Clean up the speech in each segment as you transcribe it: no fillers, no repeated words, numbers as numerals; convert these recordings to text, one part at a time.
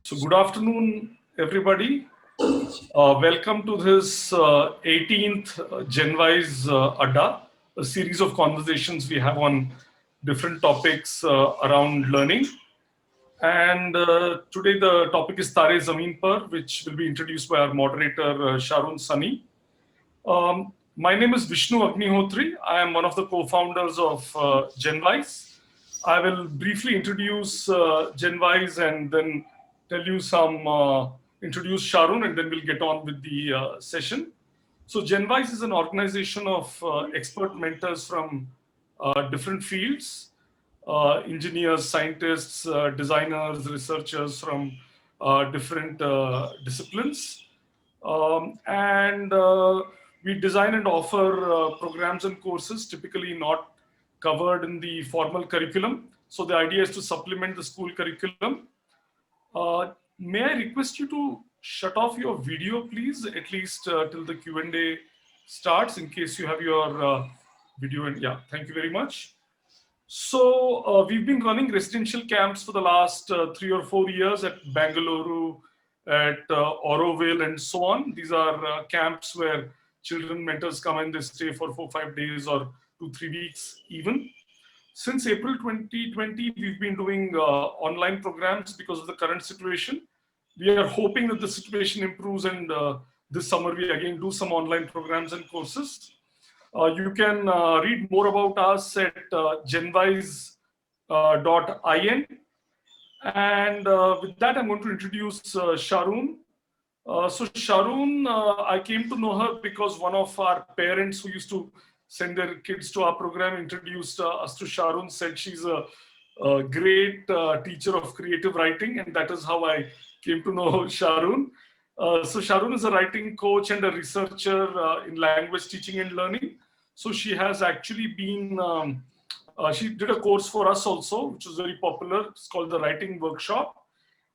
So good afternoon, everybody. Welcome to this 18th GenWise Adda, a series of conversations we have on different topics around learning. And today the topic is Tare Zameen Par, which will be introduced by our moderator, Sharon Sunny. My name is Vishnu Agnihotri. I am one of the co-founders of GenWise. I will briefly introduce GenWise and then tell you introduce Sharon, and then we'll get on with the session. So GenWise is an organization of expert mentors from different fields, engineers, scientists, designers, researchers from different disciplines. And we design and offer programs and courses typically not covered in the formal curriculum. So the idea is to supplement the school curriculum. May I request you to shut off your video, please, at least till the Q&A starts, in case you have your video. And yeah, thank you very much. So we've been running residential camps for the last 3 or 4 years at Bangalore, at Auroville, and so on. These are camps where children mentors come and they stay for 4-5 days or 2-3 weeks even. Since April 2020, we've been doing online programs because of the current situation. We are hoping that the situation improves, and this summer we again do some online programs and courses. You can read more about us at genwise.in. And with that, I'm going to introduce Sharon. So Sharon, I came to know her because one of our parents who used to send their kids to our program introduced us to Sharon, said she's a great teacher of creative writing, and that is how I came to know Sharon. So Sharon is a writing coach and a researcher in language teaching and learning. So she has actually been, she did a course for us also, which is very popular. It's called the Writing Workshop.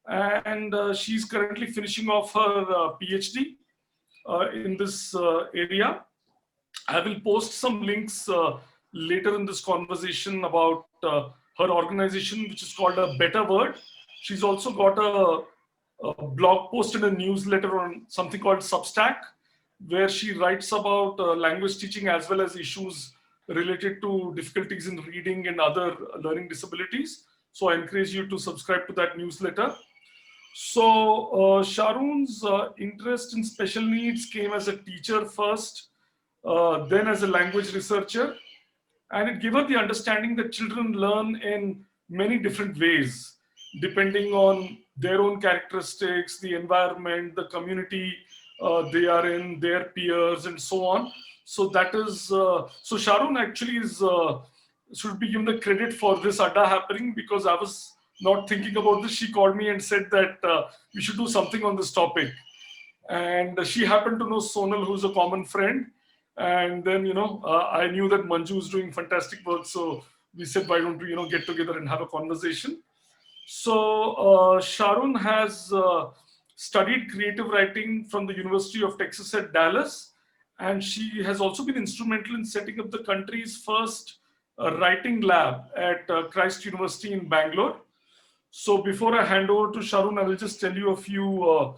And she's currently finishing off her PhD in this area. I will post some links later in this conversation about her organization, which is called A Better Word. She's also got a blog post and a newsletter on something called Substack, where she writes about language teaching as well as issues related to difficulties in reading and other learning disabilities. So I encourage you to subscribe to that newsletter. So Sharon's interest in special needs came as a teacher first, then as a language researcher, and it gave her the understanding that children learn in many different ways, depending on their own characteristics, the environment, the community they are in, their peers, and so on. So that is, so Sharon actually is, should be given the credit for this Adda happening, because I was not thinking about this. She called me and said that we should do something on this topic. And she happened to know Sonal, who's a common friend. And then, I knew that Manju is doing fantastic work. So we said, why don't we, get together and have a conversation? So Sharon has studied creative writing from the University of Texas at Dallas. And she has also been instrumental in setting up the country's first writing lab at Christ University in Bangalore. So before I hand over to Sharon, I will just tell you a few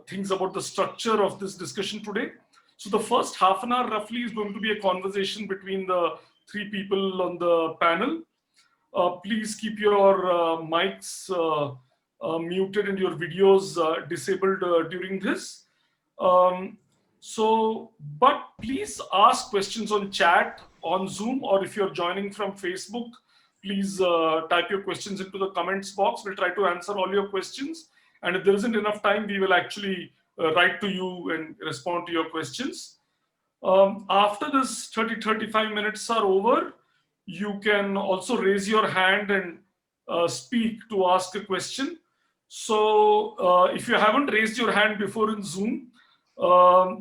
things about the structure of this discussion today. So the first half an hour roughly is going to be a conversation between the 3 people on the panel. Please keep your mics muted and your videos disabled during this. But please ask questions on chat on Zoom, or if you're joining from Facebook, please type your questions into the comments box. We'll try to answer all your questions. And if there isn't enough time, we will actually write to you and respond to your questions. After this 30-35 minutes are over, you can also raise your hand and speak to ask a question. So if you haven't raised your hand before in Zoom,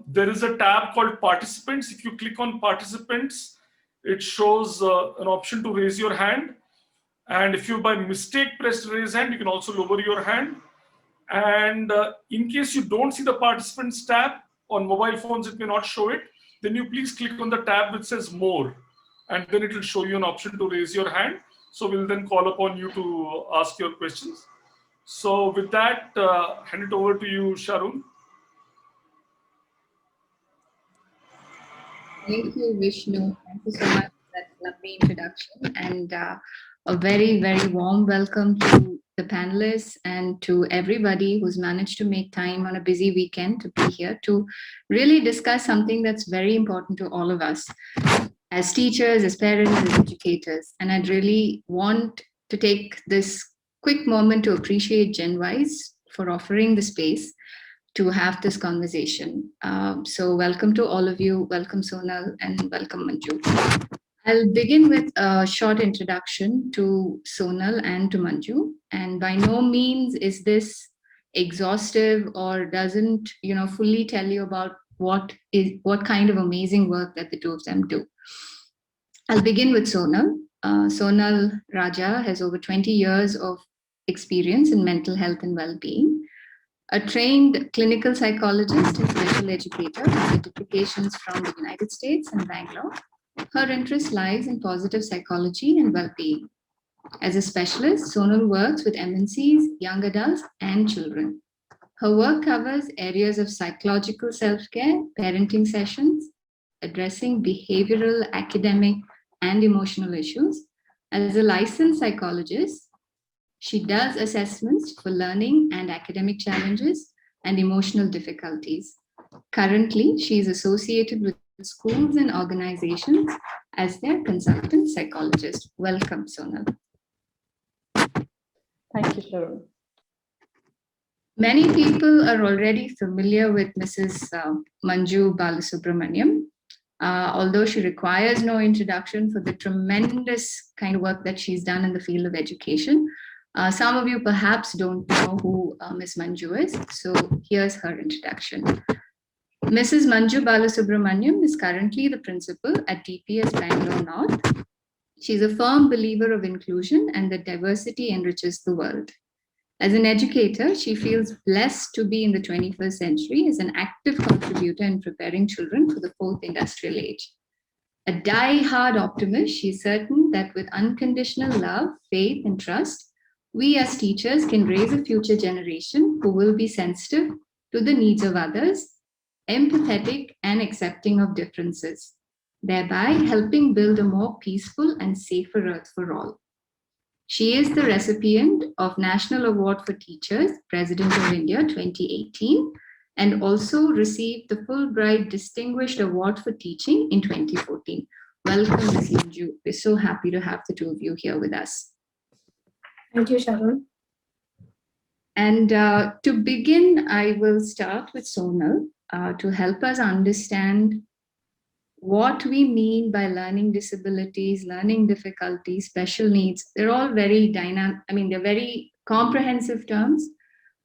there is a tab called Participants. If you click on Participants, it shows an option to raise your hand. And if you by mistake pressed raise hand, you can also lower your hand. And in case you don't see the Participants tab, on mobile phones it may not show it, then you please click on the tab which says More, and then it will show you an option to raise your hand. So we'll then call upon you to ask your questions. So with that, hand it over to you, Sharon. Thank you, Vishnu. Thank you so much for that lovely introduction, and a very, very warm welcome to the panelists and to everybody who's managed to make time on a busy weekend to be here to really discuss something that's very important to all of us as teachers, as parents, as educators. And I'd really want to take this quick moment to appreciate GenWise for offering the space to have this conversation. So welcome to all of you. Welcome Sonal and welcome Manju. I'll begin with a short introduction to Sonal and to Manju. And by no means is this exhaustive or doesn't, fully tell you about what kind of amazing work that the two of them do. I'll begin with Sonal. Sonal Raja has over 20 years of experience in mental health and well-being. A trained clinical psychologist and special educator with certifications from the United States and Bangalore, her interest lies in positive psychology and well-being. As a specialist, Sonal works with MNCs, young adults, and children. Her work covers areas of psychological self-care, parenting sessions, addressing behavioral, academic, and emotional issues. As a licensed psychologist, she does assessments for learning and academic challenges and emotional difficulties. Currently, she is associated with schools and organizations as their consultant psychologist. Welcome, Sonal. Thank you, Sharon. Many people are already familiar with Mrs. Manju Balasubramaniam, although she requires no introduction for the tremendous kind of work that she's done in the field of education. Some of you perhaps don't know who Ms. Manju is, so here's her introduction. Mrs. Manju Balasubramaniam is currently the principal at DPS Bangalore North. She's a firm believer of inclusion and that diversity enriches the world. As an educator, she feels blessed to be in the 21st century as an active contributor in preparing children for the fourth industrial age. A die-hard optimist, she's certain that with unconditional love, faith, and trust, we as teachers can raise a future generation who will be sensitive to the needs of others, empathetic and accepting of differences, thereby helping build a more peaceful and safer earth for all. She is the recipient of National Award for Teachers, President of India 2018, and also received the Fulbright Distinguished Award for Teaching in 2014. Welcome, Ms. Manju. We're so happy to have the two of you here with us. Thank you, Sharon. And to begin, I will start with Sonal to help us understand what we mean by learning disabilities, learning difficulties, special needs. They're all very dynamic. I mean, they're very comprehensive terms,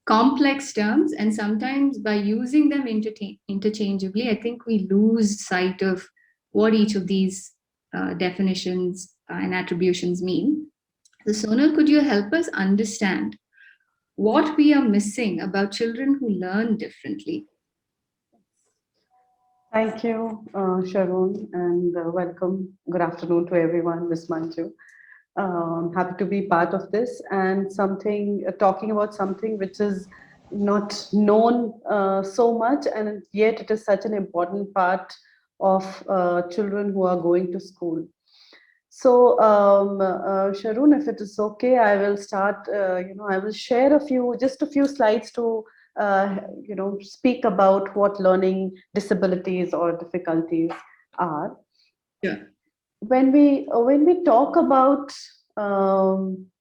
complex terms, and sometimes by using them interchangeably, I think we lose sight of what each of these definitions and attributions mean. So Sonal, could you help us understand what we are missing about children who learn differently? Thank you, Sharon, and welcome. Good afternoon to everyone, Ms. Manju. Happy to be part of this and talking about something which is not known so much, and yet it is such an important part of children who are going to school. So, Sharon, if it is okay, I will start. I will share just a few slides to speak about what learning disabilities or difficulties are. Yeah. When we talk about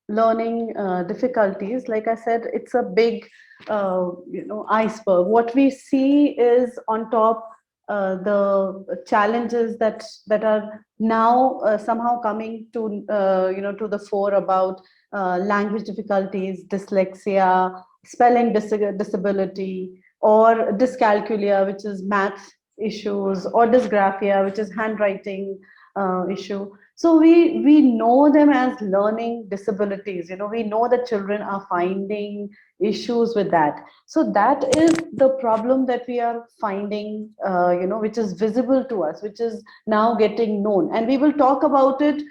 learning difficulties, like I said, it's a big iceberg. What we see is on top the challenges that are now somehow coming to to the fore about language difficulties, dyslexia, spelling disability, or dyscalculia, which is math issues, or dysgraphia, which is handwriting issue. So we know them as learning disabilities. We know that children are finding issues with that. So that is the problem that we are finding, which is visible to us, which is now getting known. And we will talk about it,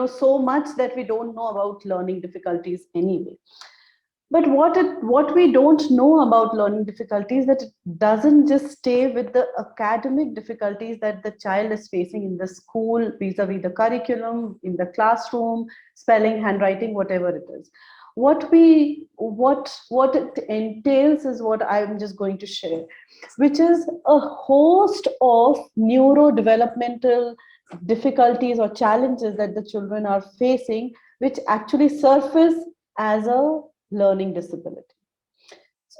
so much that we don't know about learning difficulties anyway. But what we don't know about learning difficulties, that it doesn't just stay with the academic difficulties that the child is facing in the school, vis-a-vis the curriculum, in the classroom, spelling, handwriting, whatever it is. What it entails is what I'm just going to share, which is a host of neurodevelopmental difficulties or challenges that the children are facing, which actually surface as a learning disability.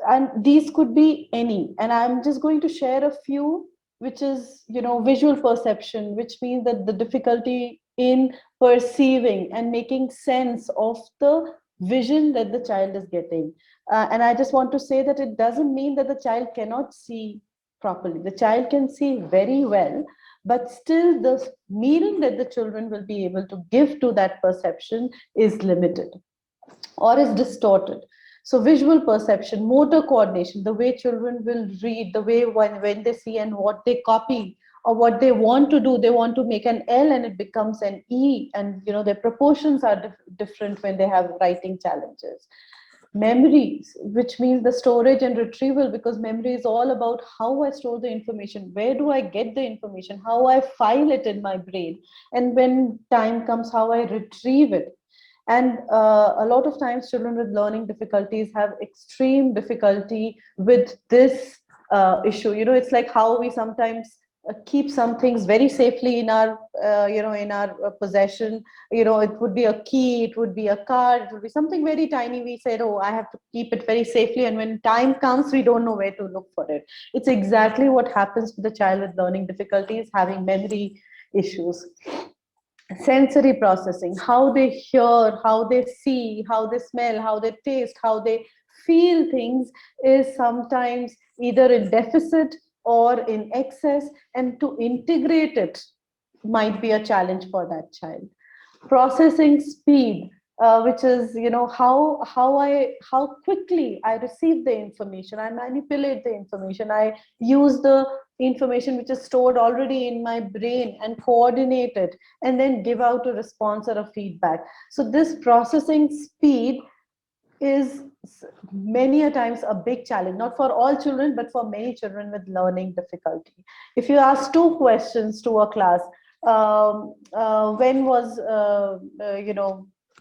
And these could be any, and I'm just going to share a few, which is, visual perception, which means that the difficulty in perceiving and making sense of the vision that the child is getting. And I just want to say that it doesn't mean that the child cannot see properly. The child can see very well, but still the meaning that the children will be able to give to that perception is limited or is distorted. So visual perception, motor coordination, the way children will read, the way when they see and what they copy, or what they want to do, they want to make an L and it becomes an E, and their proportions are different when they have writing challenges. Memories, which means the storage and retrieval, because memory is all about how I store the information, where do I get the information, how I file it in my brain, and when time comes, how I retrieve it. And a lot of times children with learning difficulties have extreme difficulty with this issue. It's like how we sometimes keep some things very safely in our in our possession. It would be a key, it would be a card, it would be something very tiny. We said, oh, I have to keep it very safely, and when time comes we don't know where to look for it. It's exactly what happens to the child with learning difficulties, having memory issues. Sensory processing, how they hear, how they see, how they smell, how they taste, how they feel things, is sometimes either in deficit or in excess, and to integrate it might be a challenge for that child. Processing speed, which is, how quickly I receive the information, I manipulate the information, I use the information which is stored already in my brain and coordinate it, and then give out a response or a feedback. So this processing speed is many a times a big challenge, not for all children, but for many children with learning difficulty. If you ask two questions to a class, when was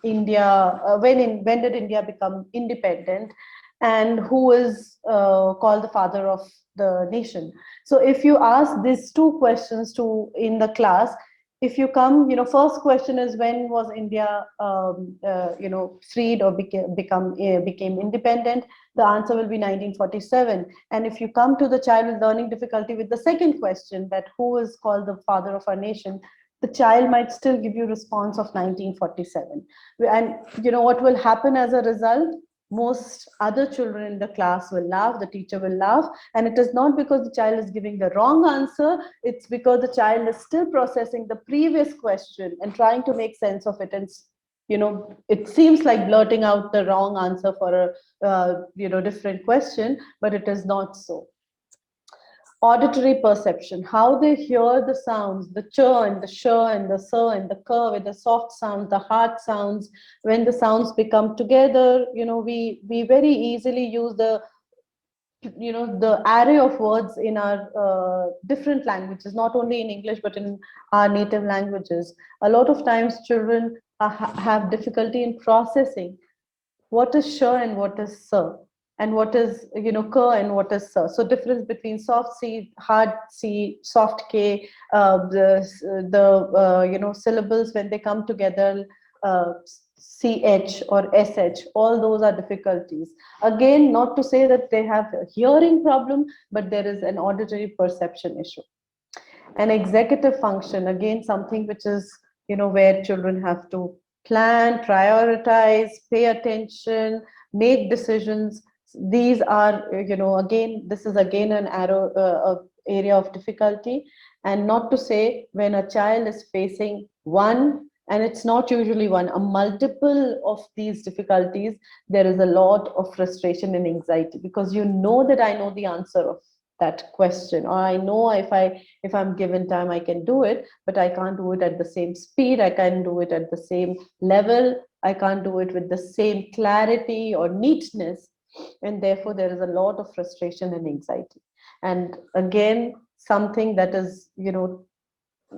India, when did India become independent, and who is called the father of the nation? So if you ask these two questions to in the class, if you come, first question is, when was India, freed or became independent? The answer will be 1947. And if you come to the child with learning difficulty with the second question, that who is called the father of our nation, the child might still give you response of 1947. And what will happen as a result? Most other children in the class will laugh, the teacher will laugh, and it is not because the child is giving the wrong answer, it's because the child is still processing the previous question and trying to make sense of it. And it seems like blurting out the wrong answer for a different question, but it is not so. Auditory perception, how they hear the sounds, the ch and the sh and the s and the k, with the soft sounds, the hard sounds. When the sounds become together, we very easily use the array of words in our different languages, not only in English but in our native languages. A lot of times children have difficulty in processing what is sh and what is s, and what is k and what is s. So difference between soft C, hard C, soft K, the syllables when they come together, CH or SH, all those are difficulties. Again, not to say that they have a hearing problem, but there is an auditory perception issue. An executive function, again, something which is, where children have to plan, prioritize, pay attention, make decisions. These are, again, this is again an area of difficulty. And not to say, when a child is facing one, and it's not usually one, a multiple of these difficulties, there is a lot of frustration and anxiety, because that I know the answer of that question, or I know if I'm given time I can do it, but I can't do it at the same speed, I can't do it at the same level I can't do it with the same clarity or neatness. And therefore, there is a lot of frustration and anxiety. And again, something that is,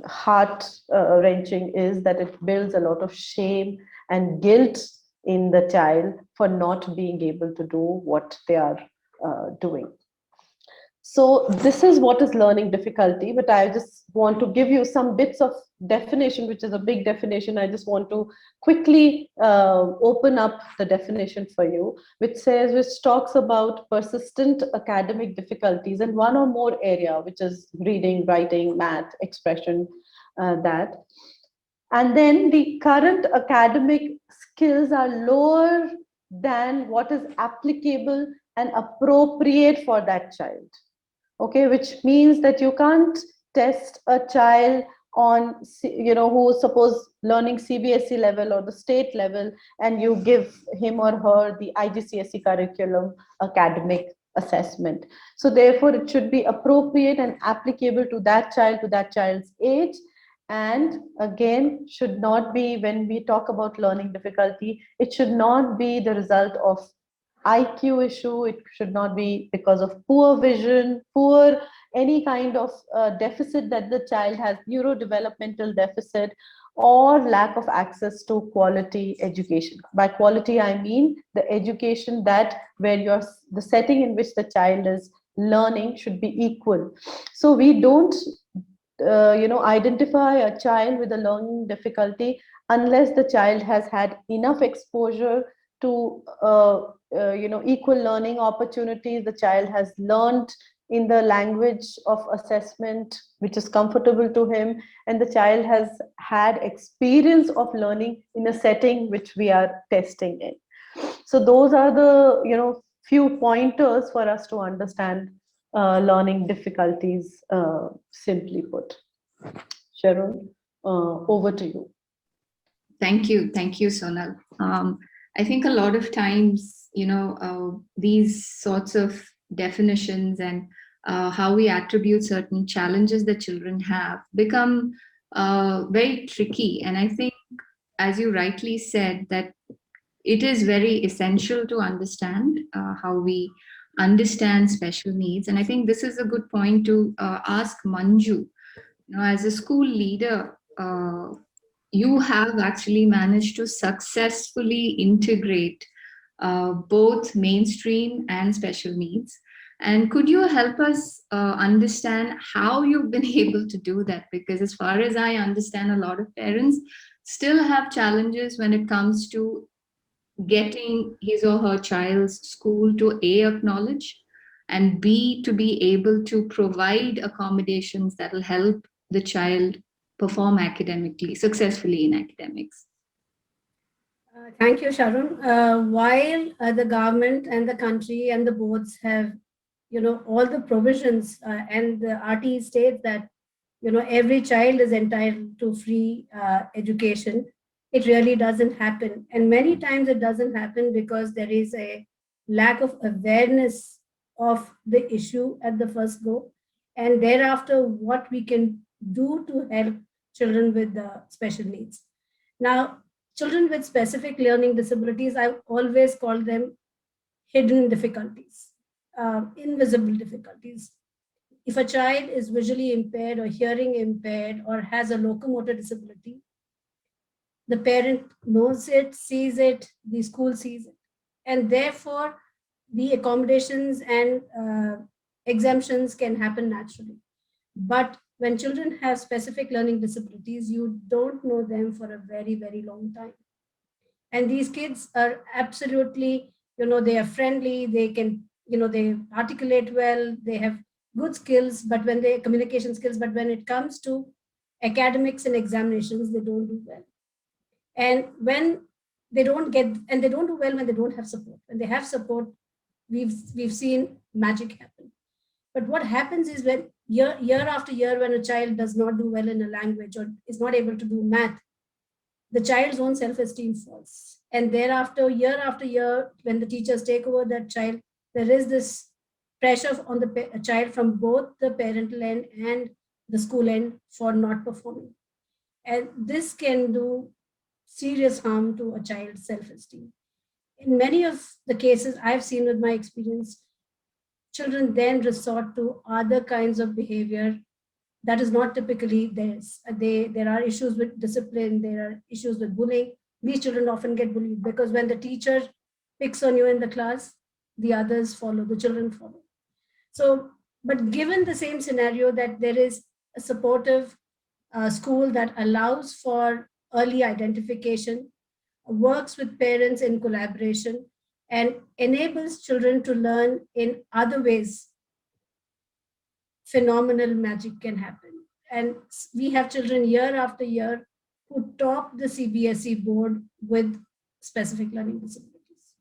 heart wrenching is that it builds a lot of shame and guilt in the child for not being able to do what they are doing. So this is what is learning difficulty, but I just want to give you some bits of definition, which is a big definition. I just want to quickly open up the definition for you, which talks about persistent academic difficulties in one or more area, which is reading, writing, math, expression, that. And then the current academic skills are lower than what is applicable and appropriate for that child. Okay, which means that you can't test a child on, who suppose learning CBSE level or the state level, and you give him or her the IGCSE curriculum academic assessment. So therefore, it should be appropriate and applicable to that child's age. And again, should not be, when we talk about learning difficulty, it should not be the result of IQ issue. It should not be because of poor vision, poor any kind of deficit that the child has, neurodevelopmental deficit, or lack of access to quality education. By quality, I mean the education that where the setting in which the child is learning should be equal. So we don't identify a child with a learning difficulty unless the child has had enough exposure to equal learning opportunities. The child has learned in the language of assessment which is comfortable to him, and the child has had experience of learning in a setting which we are testing in. So those are the few pointers for us to understand learning difficulties, simply put. Sharon, over to you. Thank you, Sonal. I think a lot of times, these sorts of definitions and how we attribute certain challenges that children have become very tricky. And I think, as you rightly said, that it is very essential to understand how we understand special needs. And I think this is a good point to ask Manju. As a school leader, you have actually managed to successfully integrate both mainstream and special needs. And could you help us understand how you've been able to do that? Because as far as I understand, a lot of parents still have challenges when it comes to getting his or her child's school to A, acknowledge, and B, to be able to provide accommodations that will help the child perform academically, successfully in academics. Thank you, Sharon. While the government and the country and the boards have, all the provisions, and the RT states that, every child is entitled to free education, it really doesn't happen. And many times it doesn't happen because there is a lack of awareness of the issue at the first go, and thereafter what we can do to help children with special needs. Now, children with specific learning disabilities, I always call them hidden difficulties, invisible difficulties. If a child is visually impaired or hearing impaired or has a locomotor disability, the parent knows it, sees it, the school sees it, and therefore the accommodations and exemptions can happen naturally. But when children have specific learning disabilities, you don't know them for a very, very long time. And these kids are absolutely, they are friendly, they can, they articulate well, they have good skills, but when they communication skills, but when it comes to academics and examinations, they don't do well. And when they don't do well when they don't have support. When they have support, we've seen magic happen. But what happens is when year after year, when a child does not do well in a language or is not able to do math, the child's own self-esteem falls. And thereafter, year after year, when the teachers take over that child, there is this pressure on the child from both the parental end and the school end for not performing. And this can do serious harm to a child's self-esteem. In many of the cases I've seen with my experience, children then resort to other kinds of behavior that is not typically theirs. There are issues with discipline, there are issues with bullying. These children often get bullied because when the teacher picks on you in the class, the others follow, the children follow. So, but given the same scenario that there is a supportive school that allows for early identification, works with parents in collaboration, and enables children to learn in other ways, phenomenal magic can happen. And we have children year after year who top the CBSE board with specific learning disabilities.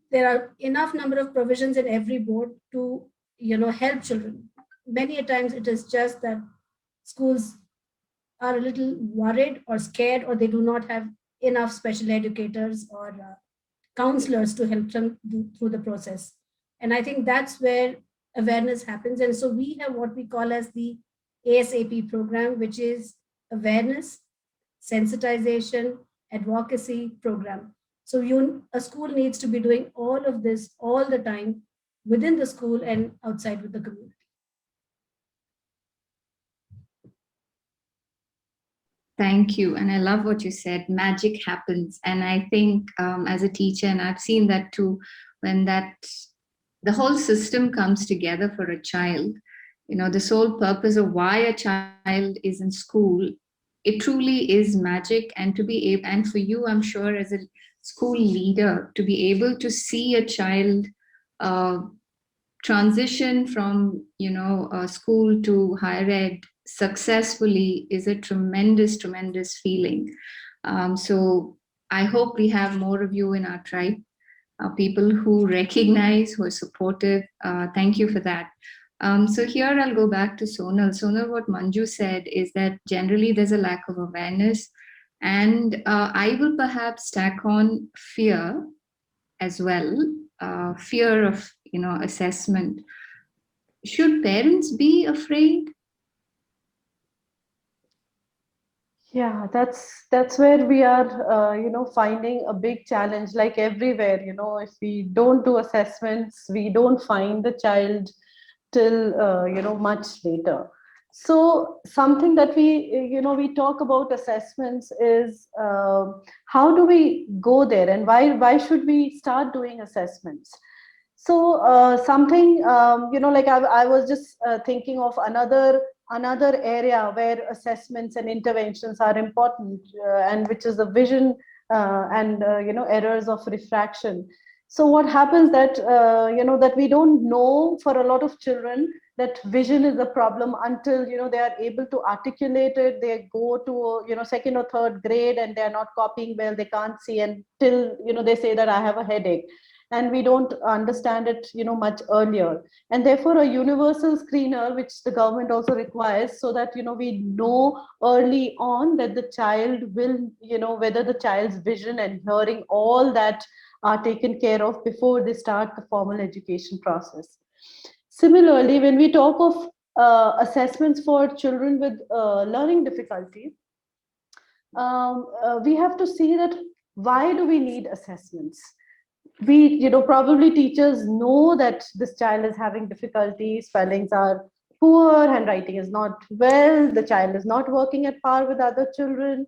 There are enough number of provisions in every board to help children. Many a times it is just that schools are a little worried or scared, or they do not have enough special educators or counselors to help them through the process. And I think that's where awareness happens. And so we have what we call as the ASAP program, which is awareness, sensitization, advocacy program. So a school needs to be doing all of this all the time within the school and outside with the community. Thank you. And I love what you said, magic happens. And I think as a teacher, and I've seen that too, when the whole system comes together for a child, the sole purpose of why a child is in school, it truly is magic. And to be able, and for you, I'm sure as a school leader, to be able to see a child transition from, school to higher ed successfully is a tremendous, tremendous feeling. So I hope we have more of you in our tribe, people who recognize, who are supportive. Thank you for that. So here I'll go back to Sonal. Sonal, what Manju said is that generally there's a lack of awareness, and I will perhaps stack on fear as well, fear of assessment. Should parents be afraid? Yeah, that's where we are, finding a big challenge. Like everywhere, if we don't do assessments, we don't find the child till much later. So something that we talk about assessments is how do we go there, and why should we start doing assessments? So something like I was just thinking of another area where assessments and interventions are important, and which is the vision and errors of refraction. So what happens that that we don't know for a lot of children that vision is a problem until they are able to articulate it. They go to second or third grade and they are not copying well. They can't see until they say that I have a headache, and we don't understand it much earlier. And therefore a universal screener, which the government also requires, so that we know early on that the child will whether the child's vision and hearing, all that are taken care of before they start the formal education process. Similarly, when we talk of assessments for children with learning difficulty, we have to see that why do we need assessments? We probably teachers know that this child is having difficulty, spellings are poor, handwriting is not well, the child is not working at par with other children,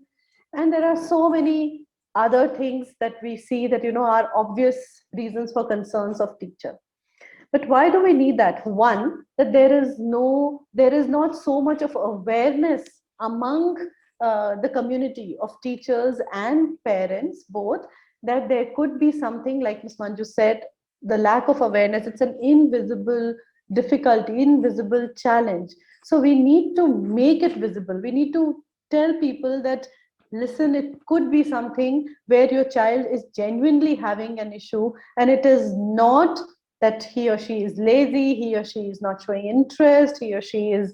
and there are so many other things that we see that are obvious reasons for concerns of teacher. But why do we need that? One, that there is not so much of awareness among the community of teachers and parents both, that there could be something like Ms. Manju said, the lack of awareness. It's an invisible difficulty, invisible challenge. So we need to make it visible. We need to tell people that, listen, it could be something where your child is genuinely having an issue, and it is not that he or she is lazy, he or she is not showing interest, he or she is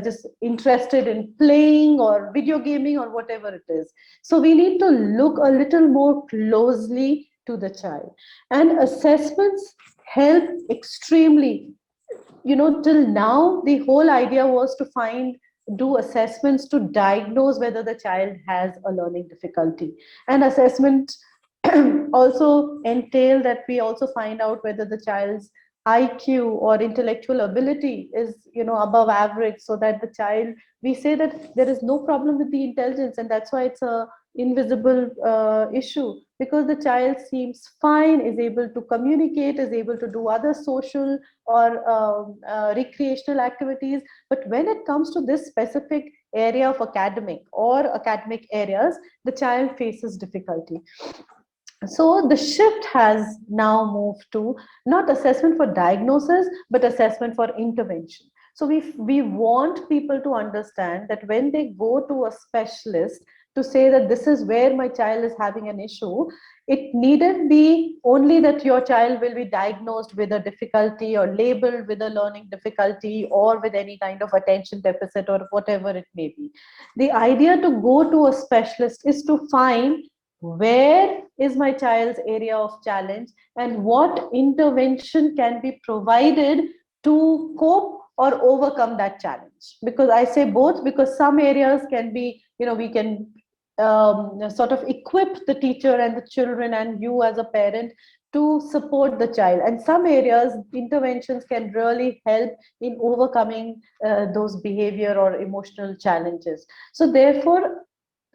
just interested in playing or video gaming or whatever it is. So we need to look a little more closely to the child, and assessments help extremely. Till now the whole idea was to find do assessments to diagnose whether the child has a learning difficulty. And assessment also entail that we also find out whether the child's IQ or intellectual ability is, above average, so that the child, we say that there is no problem with the intelligence, and that's why it's a invisible issue, because the child seems fine, is able to communicate, is able to do other social or recreational activities. But when it comes to this specific area of academic or academic areas, the child faces difficulty. So the shift has now moved to not assessment for diagnosis, but assessment for intervention. So we want people to understand that when they go to a specialist to say that this is where my child is having an issue, it needn't be only that your child will be diagnosed with a difficulty or labeled with a learning difficulty or with any kind of attention deficit or whatever it may be. The idea to go to a specialist is to find where is my child's area of challenge and what intervention can be provided to cope or overcome that challenge. Because I say both, because some areas can be, we can sort of equip the teacher and the children and you as a parent to support the child, and some areas interventions can really help in overcoming those behavior or emotional challenges. So therefore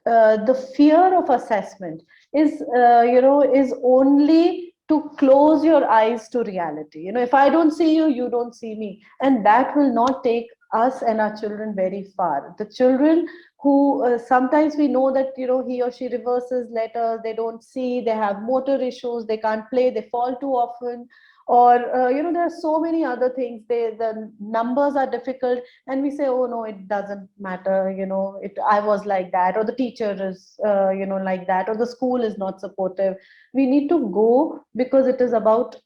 the fear of assessment is is only to close your eyes to reality. If I don't see you, you don't see me, and that will not take us and our children very far. The children who sometimes we know that he or she reverses letters, they don't see, they have motor issues, they can't play, they fall too often, or there are so many other things, the numbers are difficult, and we say, oh no, it doesn't matter, I was like that, or the teacher is like that, or the school is not supportive. We need to go because it is about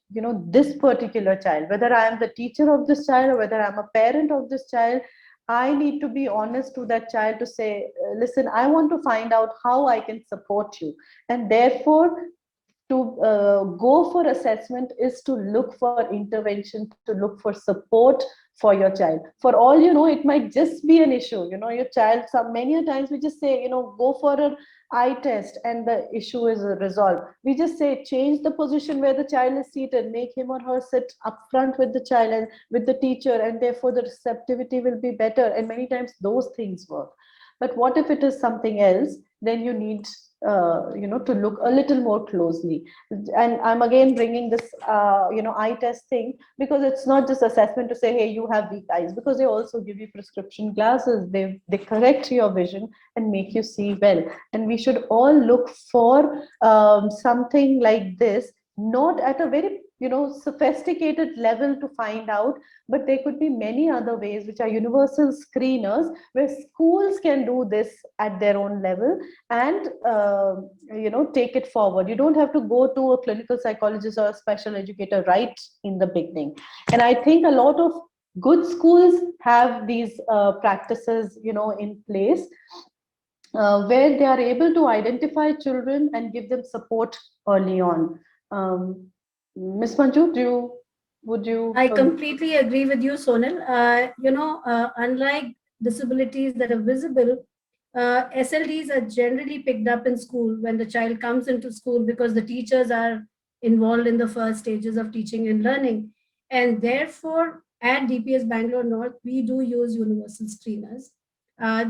this particular child, whether I am the teacher of this child or whether I'm a parent of this child. I need to be honest to that child to say, listen, I want to find out how I can support you. And therefore, to go for assessment is to look for intervention, to look for support for your child. For all you know, it might just be an issue. Your child, many times we just say, go for an eye test and the issue is resolved. We just say, change the position where the child is seated, make him or her sit up front with the child and with the teacher, and therefore the receptivity will be better. And many times those things work. But what if it is something else? Then you need to look a little more closely. And I'm again bringing this eye test thing, because it's not just assessment to say, hey, you have weak eyes, because they also give you prescription glasses. They correct your vision and make you see well. And we should all look for something like this, not at a very sophisticated level to find out, but there could be many other ways which are universal screeners, where schools can do this at their own level and take it forward. You don't have to go to a clinical psychologist or a special educator right in the beginning. And I think a lot of good schools have these practices in place, where they are able to identify children and give them support early on. Ms. Manju, would you? I completely agree with you, Sonal. Unlike disabilities that are visible, SLDs are generally picked up in school when the child comes into school, because the teachers are involved in the first stages of teaching and learning. And therefore, at DPS Bangalore North, we do use universal screeners.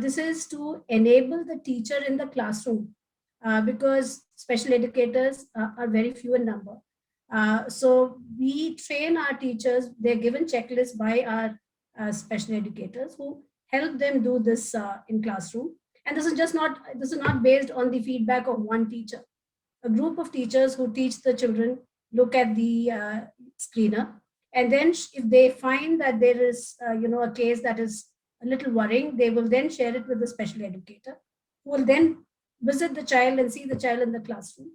This is to enable the teacher in the classroom, because special educators are very few in number. So we train our teachers, they're given checklists by our special educators who help them do this in classroom. And this is not based on the feedback of one teacher. A group of teachers who teach the children look at the screener, and then if they find that there is a case that is a little worrying, they will then share it with the special educator, who will then visit the child and see the child in the classroom.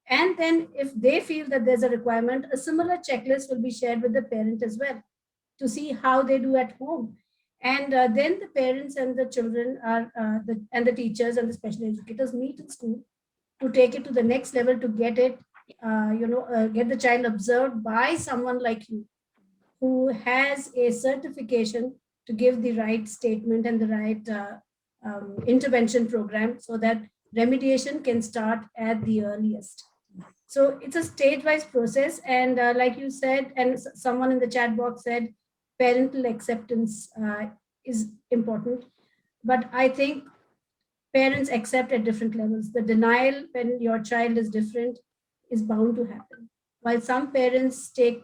And then if they feel that there's a requirement, a similar checklist will be shared with the parent as well, to see how they do at home. And then the parents and the children and the teachers and the special educators meet in school to take it to the next level, to get it, get the child observed by someone like you, who has a certification to give the right statement and the right intervention program so that remediation can start at the earliest. So it's a stage-wise process, and like you said, and someone in the chat box said, parental acceptance is important. But I think parents accept at different levels. The denial when your child is different is bound to happen. While some parents take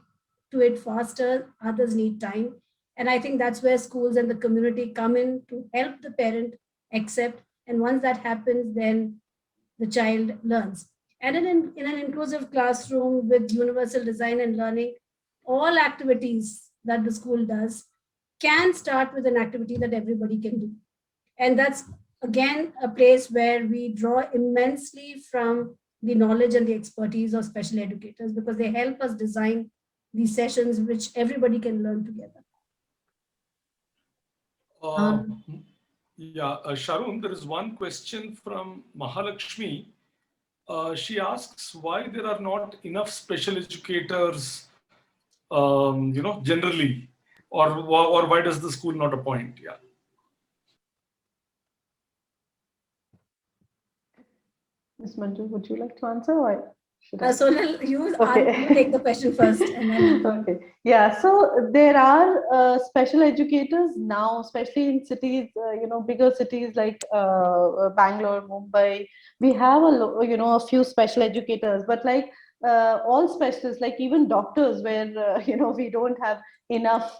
to it faster, others need time. And I think that's where schools and the community come in to help the parent accept. And once that happens, then the child learns. And in an inclusive classroom with universal design and learning, all activities that the school does can start with an activity that everybody can do. And that's again a place where we draw immensely from the knowledge and the expertise of special educators, because they help us design these sessions which everybody can learn together. Sharon, there is one question from Mahalakshmi. She asks why there are not enough special educators, generally, or why does the school not appoint? Yeah. Ms. Manju, would you like to answer, or should I? Sonal, you Okay. take the question first, and then Okay. Yeah. So there are special educators now, especially in cities, bigger cities like Bangalore, Mumbai. We have a few special educators, but like all specialists, like even doctors, where we don't have enough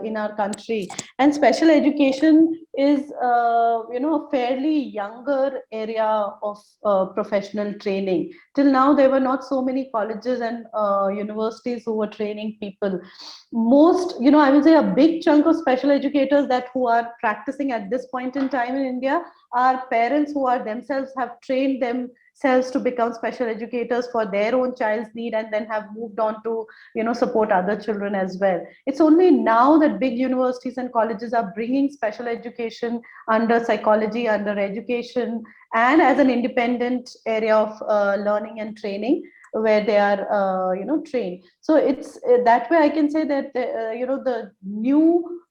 in our country. And special education is a fairly younger area of professional training. Till now there were not so many colleges and universities who were training people. Most, I would say a big chunk of special educators that who are practicing at this point in time in India are parents who are themselves have trained themselves to become special educators for their own child's need, and then have moved on to support other children as well. It's only now that big universities and colleges are bringing special education under psychology, under education, and as an independent area of learning and training, where they are trained. So it's that way I can say that the new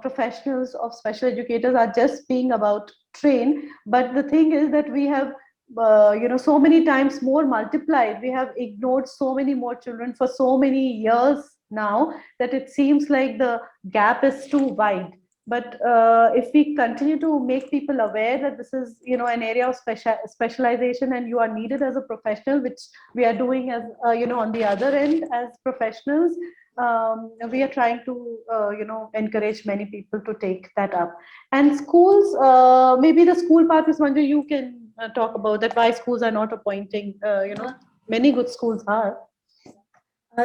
professionals of special educators are just being about trained. But the thing is that we have so many times more multiplied. We have ignored so many more children for so many years now that it seems like the gap is too wide. But if we continue to make people aware that this is an area of specialization, and you are needed as a professional, which we are doing as on the other end as professionals, we are trying to encourage many people to take that up. And schools, maybe the school part, Ms. Manju, you can talk about that, why schools are not appointing. Many good schools are.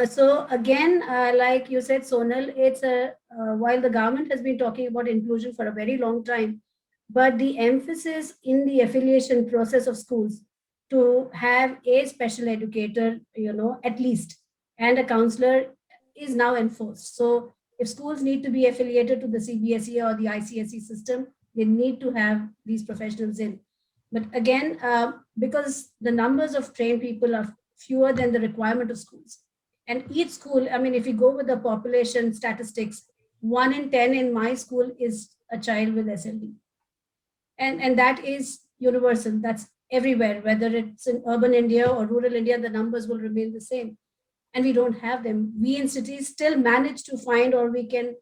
So again, like you said, Sonal, it's while the government has been talking about inclusion for a very long time, but the emphasis in the affiliation process of schools to have a special educator, at least, and a counselor is now enforced. So if schools need to be affiliated to the CBSE or the ICSE system, they need to have these professionals in. But again, because the numbers of trained people are fewer than the requirement of schools. And each school, I mean, if you go with the population statistics, 1 in 10 in my school is a child with SLD. And that is universal. That's everywhere, whether it's in urban India or rural India, the numbers will remain the same. And we don't have them. We in cities still manage to find, or we can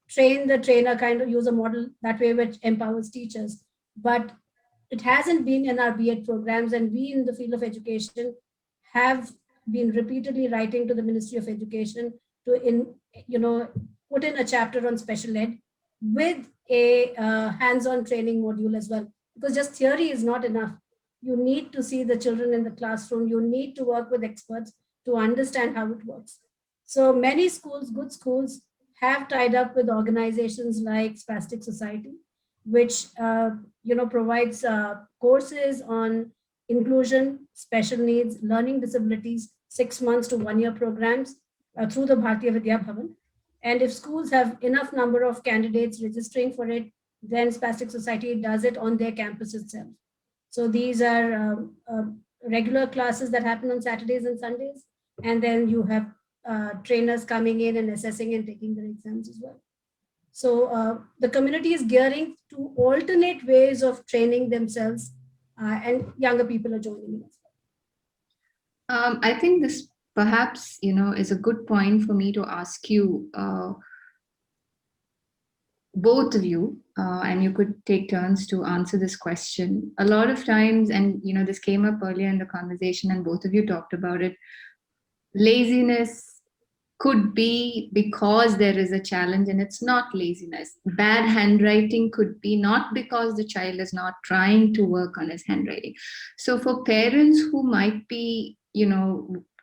train the trainer, kind of use a model that way which empowers teachers. But it hasn't been in our B.Ed programs, and we in the field of education have been repeatedly writing to the Ministry of Education to put in a chapter on special ed with a hands-on training module as well, because just theory is not enough. You need to see the children in the classroom. You need to work with experts to understand how it works. So many schools, good schools, have tied up with organizations like Spastic Society, which provides courses on inclusion, special needs, learning disabilities, 6 months to 1 year programs through the Bharatiya Vidya Bhavan. And if schools have enough number of candidates registering for it, then Spastic Society does it on their campus itself. So these are regular classes that happen on Saturdays and Sundays. And then you have trainers coming in and assessing and taking their exams as well. So the community is gearing to alternate ways of training themselves, and younger people are joining in as I think this perhaps, is a good point for me to ask you, both of you, and you could take turns to answer this question. A lot of times, and this came up earlier in the conversation, and both of you talked about it, laziness could be because there is a challenge and it's not laziness. Bad handwriting could be not because the child is not trying to work on his handwriting. So for parents who might be,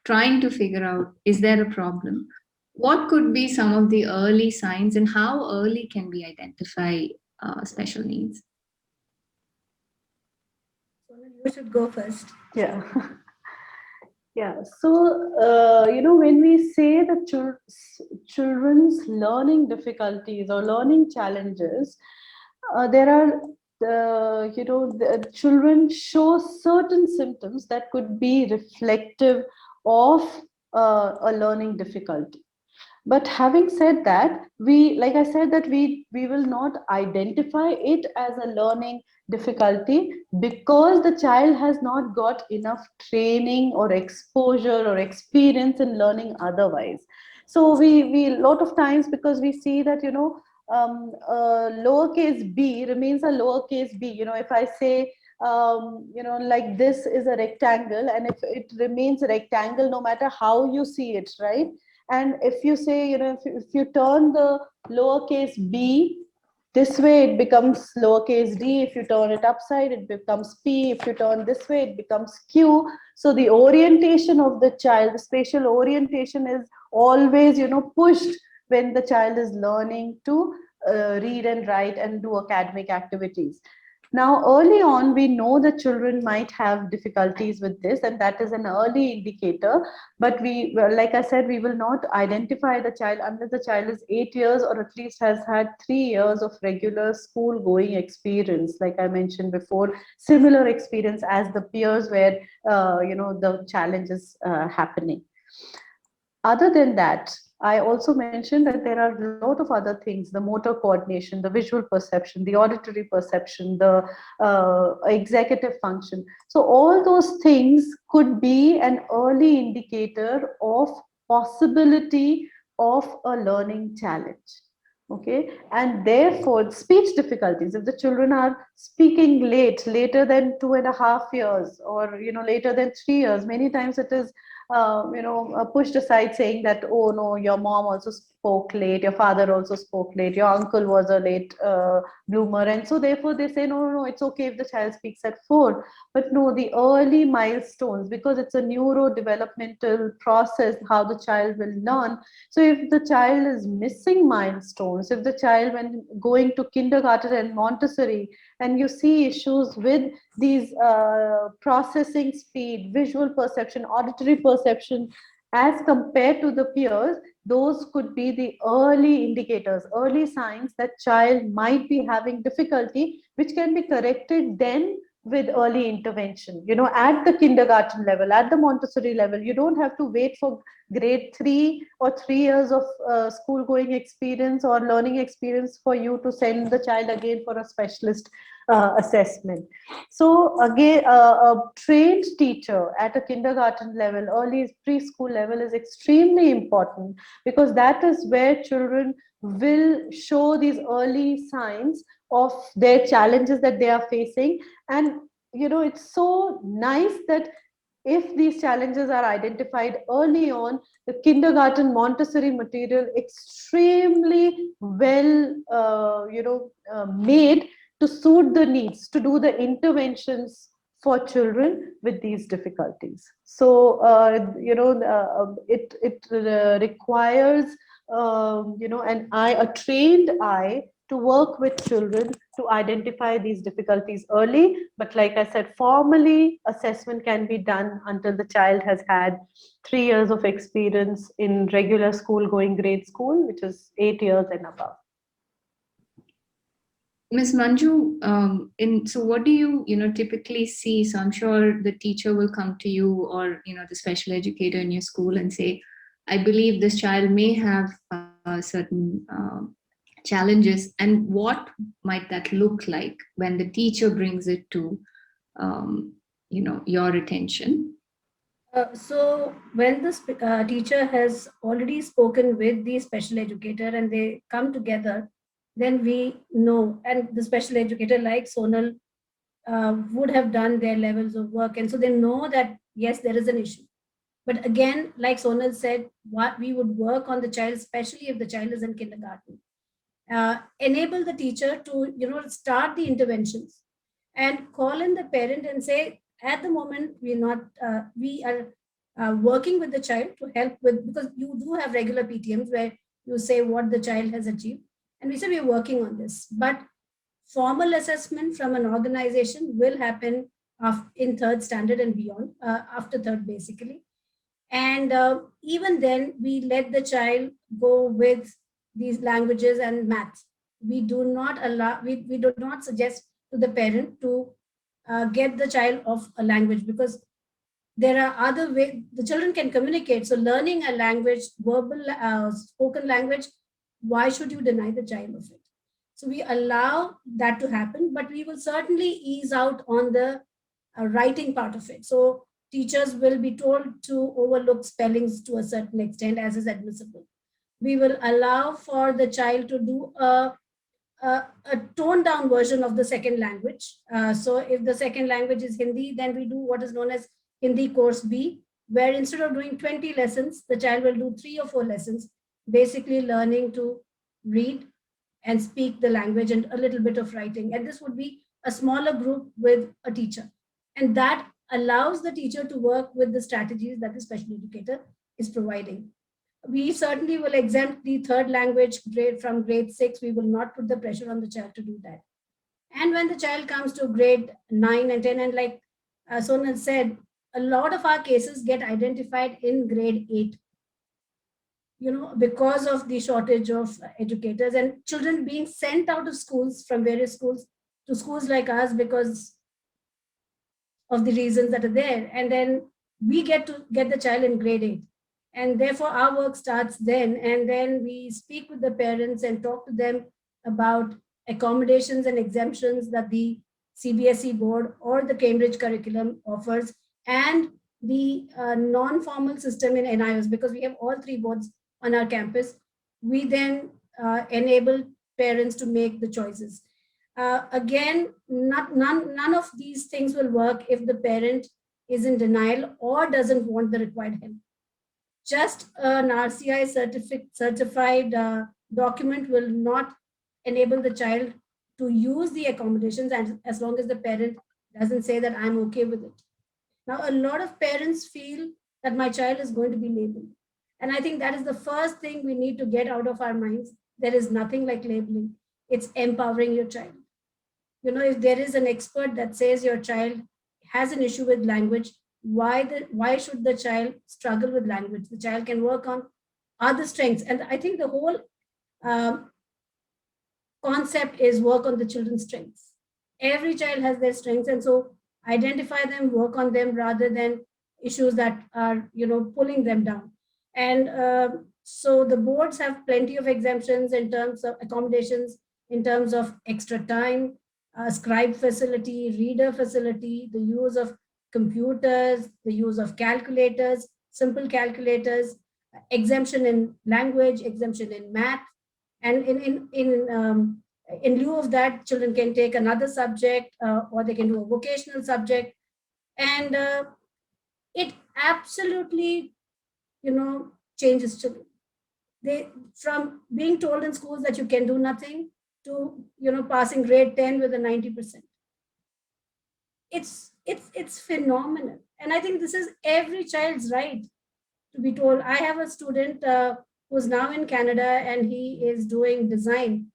trying to figure out, is there a problem? What could be some of the early signs and how early can we identify special needs? well. Sonal, you should go first. Yeah. Yeah. So, when we say that children's learning difficulties or learning challenges, there are, the children show certain symptoms that could be reflective of a learning difficulty. But having said that, like I said, that we will not identify it as a learning difficulty because the child has not got enough training or exposure or experience in learning otherwise. So we a lot of times, because we see that, lowercase b remains a lowercase b. If I say, like this is a rectangle, and if it remains a rectangle no matter how you see it, right? And if you say, if you turn the lowercase b this way, it becomes lowercase d. If you turn it upside, it becomes p. If you turn this way, it becomes q. So the orientation of the child, the spatial orientation, is always, pushed when the child is learning to read and write and do academic activities. Now, early on, we know that children might have difficulties with this, and that is an early indicator. But well, like I said, we will not identify the child unless the child is 8 years or at least has had 3 years of regular school going experience. Like I mentioned before, similar experience as the peers where, the challenge is happening. Other than that, I also mentioned that there are a lot of other things: the motor coordination, the visual perception, the auditory perception, the executive function. So all those things could be an early indicator of possibility of a learning challenge. Okay, and therefore speech difficulties, if the children are speaking later than 2.5 years, or later than 3 years, many times it is pushed aside, saying that, oh no, your mom also spoke late, your father also spoke late, your uncle was a late bloomer, and so therefore they say, no, it's okay if the child speaks at 4. But no, the early milestones, because it's a neurodevelopmental process how the child will learn. So if the child is missing milestones, if the child, when going to kindergarten and Montessori, and you see issues with these processing speed, visual perception, auditory perception, as compared to the peers, those could be the early indicators, early signs that child might be having difficulty, which can be corrected then with early intervention. At the kindergarten level, at the Montessori level, you don't have to wait for grade 3 or 3 years of school going experience or learning experience for you to send the child again for a specialist assessment. So again, a trained teacher at a kindergarten level, early preschool level, is extremely important, because that is where children will show these early signs of their challenges that they are facing. And it's so nice that if these challenges are identified early on, the kindergarten Montessori material extremely well made to suit the needs, to do the interventions for children with these difficulties. So it requires a trained eye to work with children to identify these difficulties early. But like I said, formally assessment can be done until the child has had 3 years of experience in regular school going grade school, which is 8 years and above. Ms. Manju, so what do you typically see? So I'm sure the teacher will come to you, or the special educator in your school, and say, I believe this child may have certain challenges, and what might that look like when the teacher brings it to your attention? So when the teacher has already spoken with the special educator and they come together, then we know, and the special educator like Sonal would have done their levels of work, and so they know that yes, there is an issue. But again, like Sonal said, what we would work on the child, especially if the child is in kindergarten, enable the teacher to start the interventions and call in the parent and say, at the moment we are working with the child to help with, because you do have regular PTMs where you say what the child has achieved, and we say we are working on this, but formal assessment from an organization will happen in third standard and beyond, after third basically. And even then we let the child go with these languages and maths. We do not allow, we do not suggest to the parent to get the child off a language, because there are other ways the children can communicate. So learning a language, verbal spoken language, why should you deny the child of it? So we allow that to happen, but we will certainly ease out on the writing part of it. So teachers will be told to overlook spellings to a certain extent as is admissible. We will allow for the child to do a toned down version of the second language. So if the second language is Hindi, then we do what is known as Hindi course B, where instead of doing 20 lessons, the child will do 3 or 4 lessons, basically learning to read and speak the language and a little bit of writing. And this would be a smaller group with a teacher. And that allows the teacher to work with the strategies that the special educator is providing. We certainly will exempt the third language grade from grade 6. We will not put the pressure on the child to do that. And when the child comes to grade 9 and 10, and like Sonal said, a lot of our cases get identified in grade 8, because of the shortage of educators and children being sent out of schools from various schools to schools like ours because of the reasons that are there. And then we get to get the child in grade 8. And therefore, our work starts then. And then we speak with the parents and talk to them about accommodations and exemptions that the CBSE board or the Cambridge curriculum offers, and the non-formal system in NIOS, because we have all 3 boards on our campus. We then enable parents to make the choices. Again, none of these things will work if the parent is in denial or doesn't want the required help. Just an RCI certified document will not enable the child to use the accommodations, and as long as the parent doesn't say that I'm okay with it. Now, a lot of parents feel that my child is going to be labeled. And I think that is the first thing we need to get out of our minds. There is nothing like labeling. It's empowering your child. If there is an expert that says your child has an issue with language, why should the child struggle with language? The child can work on other strengths. And I think the whole concept is work on the children's strengths. Every child has their strengths, and so identify them, work on them, rather than issues that are pulling them down. And so the boards have plenty of exemptions in terms of accommodations, in terms of extra time, scribe facility, reader facility, the use of computers, the use of calculators, simple calculators, exemption in language, exemption in math, and in lieu of that, children can take another subject, or they can do a vocational subject, and it absolutely changes children. They, from being told in schools that you can do nothing to passing grade 10 with a 90%. It's phenomenal. And I think this is every child's right to be told. I have a student who's now in Canada, and he is doing design.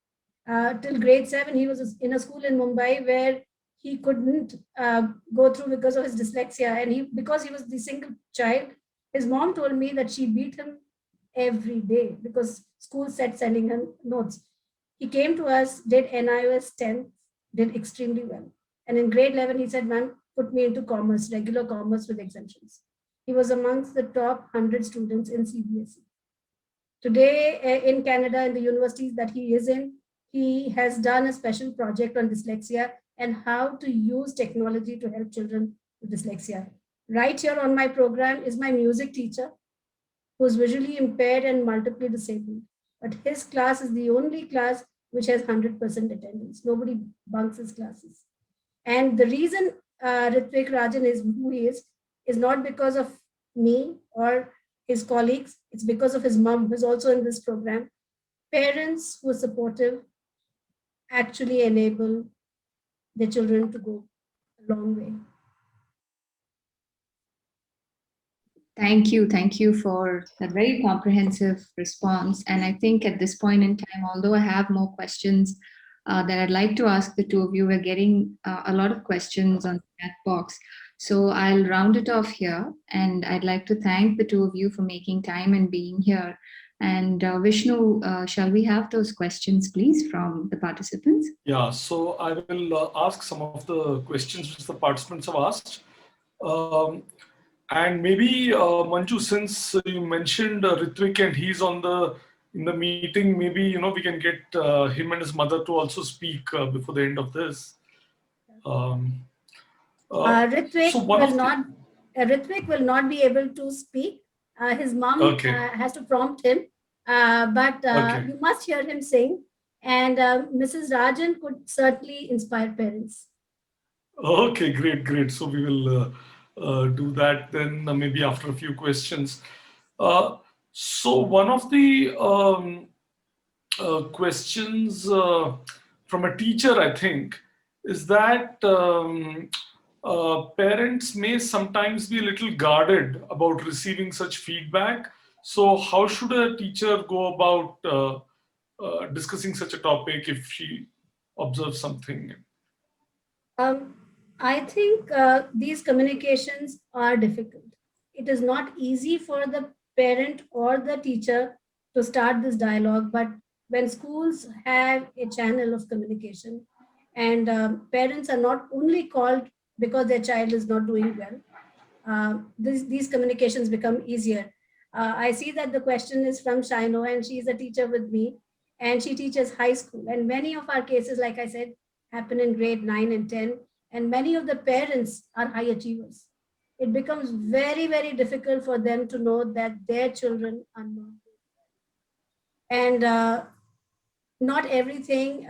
Till grade 7, he was in a school in Mumbai where he couldn't go through because of his dyslexia. And because he was the single child, his mom told me that she beat him every day because school said sending him notes. He came to us, did NIOS 10, did extremely well. And in grade 11, he said, ma'am, put me into commerce, regular commerce with exemptions. He was amongst the top 100 students in CBSE. Today in Canada, in the universities that he is in, he has done a special project on dyslexia and how to use technology to help children with dyslexia. Right here on my program is my music teacher, who's visually impaired and multiply disabled. But his class is the only class which has 100% attendance. Nobody bunks his classes. And the reason Ritvik Rajan is who he is not because of me or his colleagues. It's because of his mom, who's also in this program. Parents who are supportive actually enable their children to go a long way. Thank you. Thank you for that very comprehensive response. And I think at this point in time, although I have more questions that I'd like to ask the two of you, we're getting a lot of questions on the chat box. So I'll round it off here. And I'd like to thank the two of you for making time and being here. And Vishnu, shall we have those questions, please, from the participants? Yeah, so I will ask some of the questions which the participants have asked. And maybe Manju, since you mentioned Ritvik and he's in the meeting, maybe we can get him and his mother to also speak before the end of this. Ritvik so one will of the- not. Ritvik will not be able to speak. His mom Okay. has to prompt him, but Okay. you must hear him sing. And Mrs. Rajan could certainly inspire parents. Okay, great, great. So we will do that then maybe after a few questions. So one of the questions from a teacher, I think, is that parents may sometimes be a little guarded about receiving such feedback. So how should a teacher go about discussing such a topic if she observes something? I think these communications are difficult. It is not easy for the parent or the teacher to start this dialogue, but when schools have a channel of communication and parents are not only called because their child is not doing well, these communications become easier. I see that the question is from Shaino, and she's a teacher with me, and she teaches high school. And many of our cases, like I said, happen in grade 9 and 10, and many of the parents are high achievers. It becomes very, very difficult for them to know that their children are not. And not everything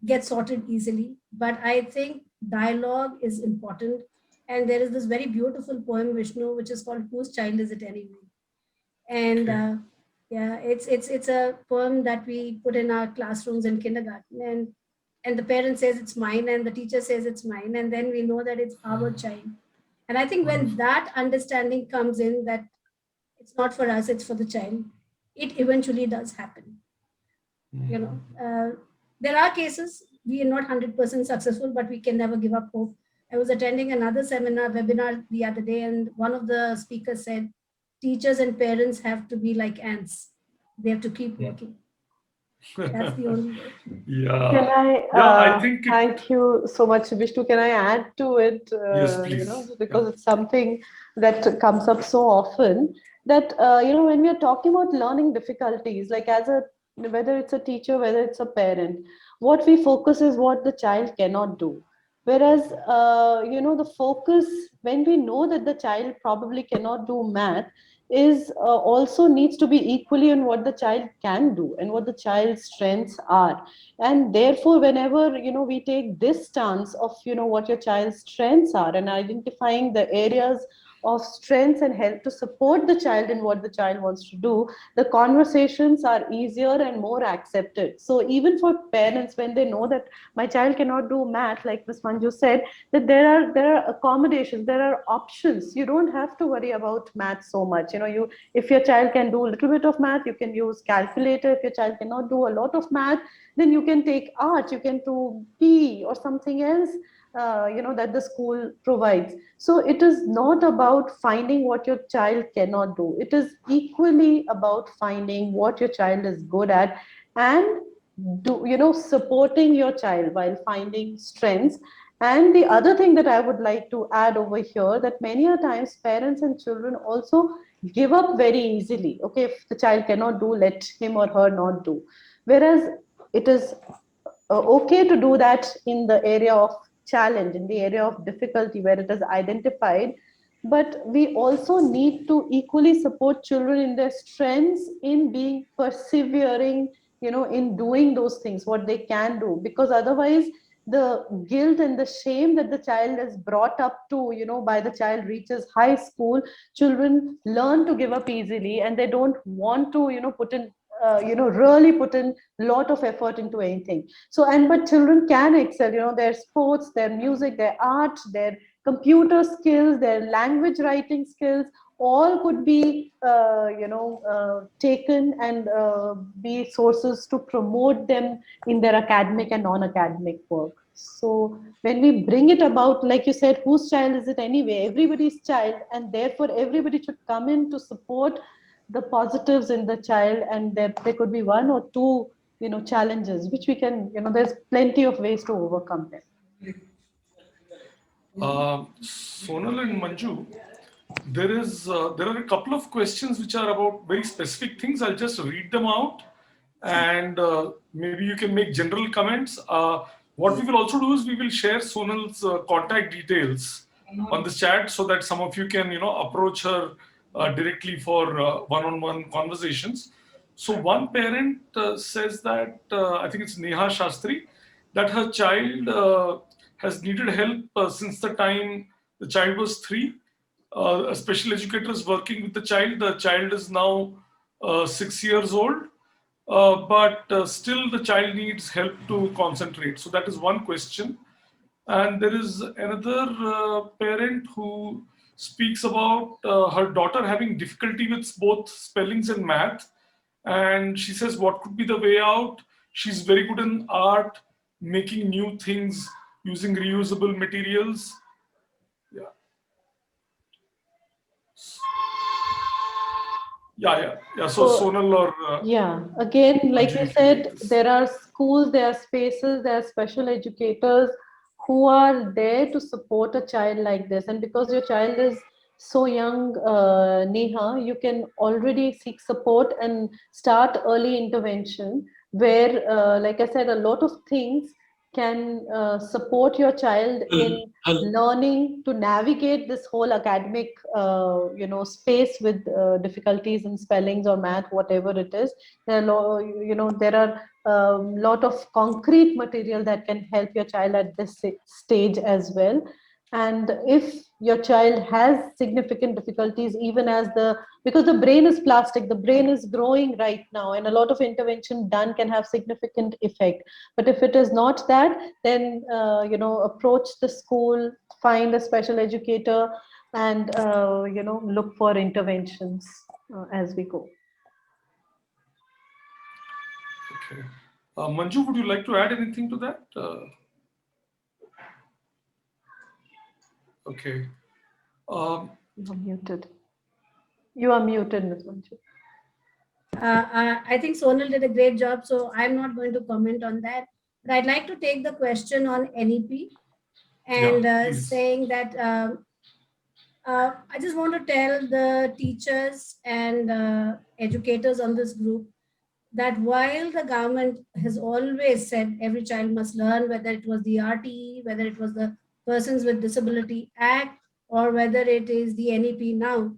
gets sorted easily, but I think dialogue is important. And there is this very beautiful poem, Vishnu, which is called "Whose Child Is It Anyway?" And yeah, it's a poem that we put in our classrooms in kindergarten, and the parent says it's mine, and the teacher says it's mine, and then we know that it's our child. And I think when that understanding comes in, that it's not for us, it's for the child, it eventually does happen. There are cases we are not 100% successful, but we can never give up hope. I was attending another webinar the other day, and one of the speakers said, teachers and parents have to be like ants. They have to keep working. That's the only way. Yeah. Can I, I think thank you so much, Vishnu. Can I add to it? Yes, please. Because it's something that comes up so often that, when we are talking about learning difficulties, like whether it's a teacher, whether it's a parent, what we focus is what the child cannot do. Whereas, the focus, when we know that the child probably cannot do math, is also needs to be equally on what the child can do and what the child's strengths are. And therefore, whenever we take this stance of what your child's strengths are and identifying the areas of strengths and help to support the child in what the child wants to do, the conversations are easier and more accepted. So even for parents, when they know that my child cannot do math, like Ms. Manju said, that there are accommodations, there are options. You don't have to worry about math so much. If your child can do a little bit of math, you can use calculator. If your child cannot do a lot of math, then you can take art, you can do PE or something else that the school provides. So it is not about finding what your child cannot do. It is equally about finding what your child is good at and supporting your child while finding strengths. And the other thing that I would like to add over here, that many a times parents and children also give up very easily. Okay, if the child cannot do, let him or her not do. Whereas it is okay to do that in the area of challenge, in the area of difficulty where it is identified. But we also need to equally support children in their strengths, in being persevering, in doing those things what they can do, because otherwise the guilt and the shame that the child is brought up to, by the child reaches high school, children learn to give up easily, and they don't want to put in really put in lot of effort into anything. So, and but children can excel, their sports, their music, their art, their computer skills, their language writing skills, all could be taken and be sources to promote them in their academic and non-academic work. So when we bring it about, like you said, whose child is it anyway? Everybody's child, and therefore everybody should come in to support the positives in the child, and there could be one or two challenges which we can, there's plenty of ways to overcome them. Sonal and Manju, there are a couple of questions which are about very specific things. I'll just read them out, and maybe you can make general comments. What we will also do is we will share Sonal's contact details on this chat, so that some of you can approach her directly for one-on-one conversations. So one parent says that, I think it's Neha Shastri, that her child has needed help since the time the child was 3. A special educator is working with the child. The child is now 6 years old, but still the child needs help to concentrate. So that is one question. And there is another parent who speaks about her daughter having difficulty with both spellings and math. And she says, what could be the way out? She's very good in art, making new things, using reusable materials. Yeah. So Sonal or yeah, again, like you said, there are schools, there are spaces, there are special educators who are there to support a child like this. And because your child is so young, Neha, you can already seek support and start early intervention where, like I said, a lot of things can support your child in learning to navigate this whole academic space with difficulties in spellings or math, whatever it is. There are lot of concrete material that can help your child at this stage as well. And if your child has significant difficulties, even as because the brain is plastic, the brain is growing right now, and a lot of intervention done can have significant effect. But if it is not that, then approach the school, find a special educator, and look for interventions as we go. Okay. Manju, would you like to add anything to that? Okay. You're muted. You are muted, Ms. Manju. I think Sonal did a great job, so I'm not going to comment on that. But I'd like to take the question on NEP and saying that I just want to tell the teachers and educators on this group that while the government has always said every child must learn, whether it was the RTE, whether it was the Persons with Disability Act, or whether it is the NEP now,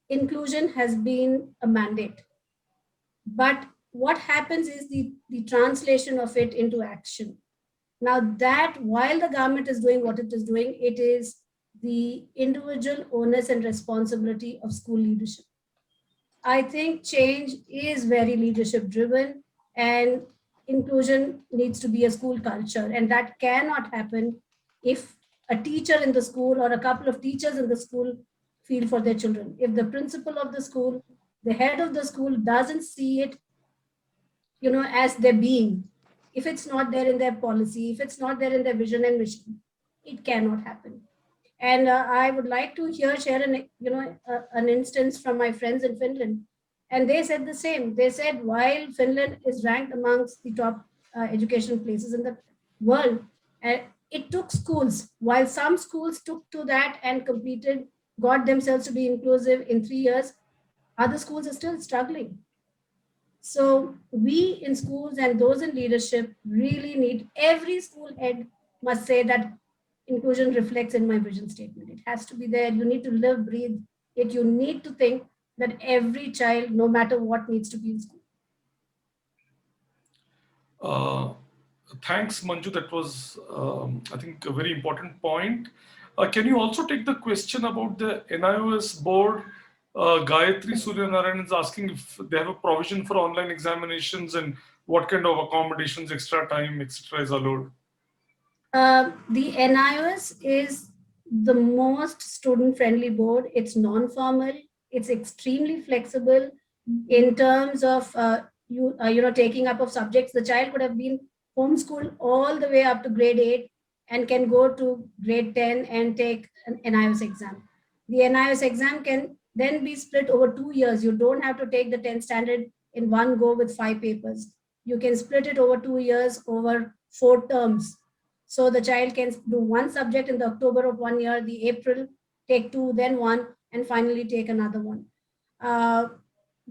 inclusion has been a mandate. But what happens is the translation of it into action. Now that while the government is doing what it is doing, it is the individual onus and responsibility of school leadership. I think change is very leadership driven, and inclusion needs to be a school culture. And that cannot happen if a teacher in the school or a couple of teachers in the school feel for their children. If the principal of the school, the head of the school doesn't see it, as their being, if it's not there in their policy, if it's not there in their vision and mission, it cannot happen. And I would like to share an instance from my friends in Finland. And they said the same. They said while Finland is ranked amongst the top education places in the world, it took schools, while some schools took to that and completed, got themselves to be inclusive in 3 years, other schools are still struggling. So we in schools and those in leadership really need, every school head must say that inclusion reflects in my vision statement. It has to be there. You need to live, breathe it. You need to think that every child, no matter what, needs to be in school. Thanks, Manju. That was, I think, a very important point. Can you also take the question about the NIOS board? Gayatri Suryanarayan is asking if they have a provision for online examinations and what kind of accommodations, extra time, etc. is allowed. The NIOS is the most student-friendly board. It's non-formal. It's extremely flexible in terms of taking up of subjects. The child could have been homeschooled all the way up to grade 8 and can go to grade 10 and take an NIOS exam. The NIOS exam can then be split over 2 years. You don't have to take the 10th standard in one go with 5 papers. You can split it over 2 years, over 4 terms. So the child can do one subject in the October of 1 year, the April, take 2, then 1, and finally take another one.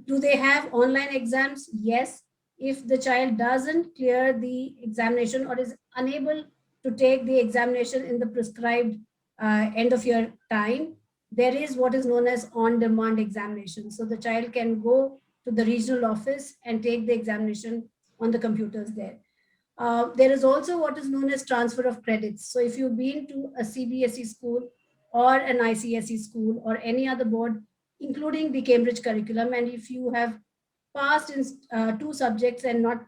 Do they have online exams? Yes. If the child doesn't clear the examination or is unable to take the examination in the prescribed end of year time, there is what is known as on-demand examination. So the child can go to the regional office and take the examination on the computers there. There is also what is known as transfer of credits. So if you've been to a CBSE school or an ICSE school or any other board, including the Cambridge curriculum, and if you have passed in 2 subjects and not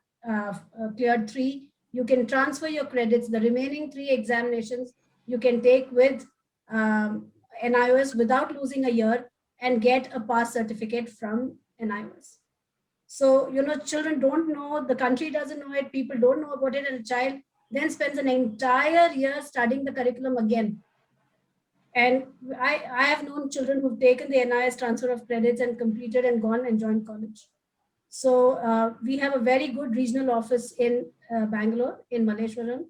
cleared 3, you can transfer your credits. The remaining 3 examinations you can take with NIOS without losing a year and get a pass certificate from NIOS. So, children don't know, the country doesn't know it, people don't know about it, and a child then spends an entire year studying the curriculum again. And I have known children who've taken the NIS transfer of credits and completed and gone and joined college. So we have a very good regional office in Bangalore, in Malleshwaram.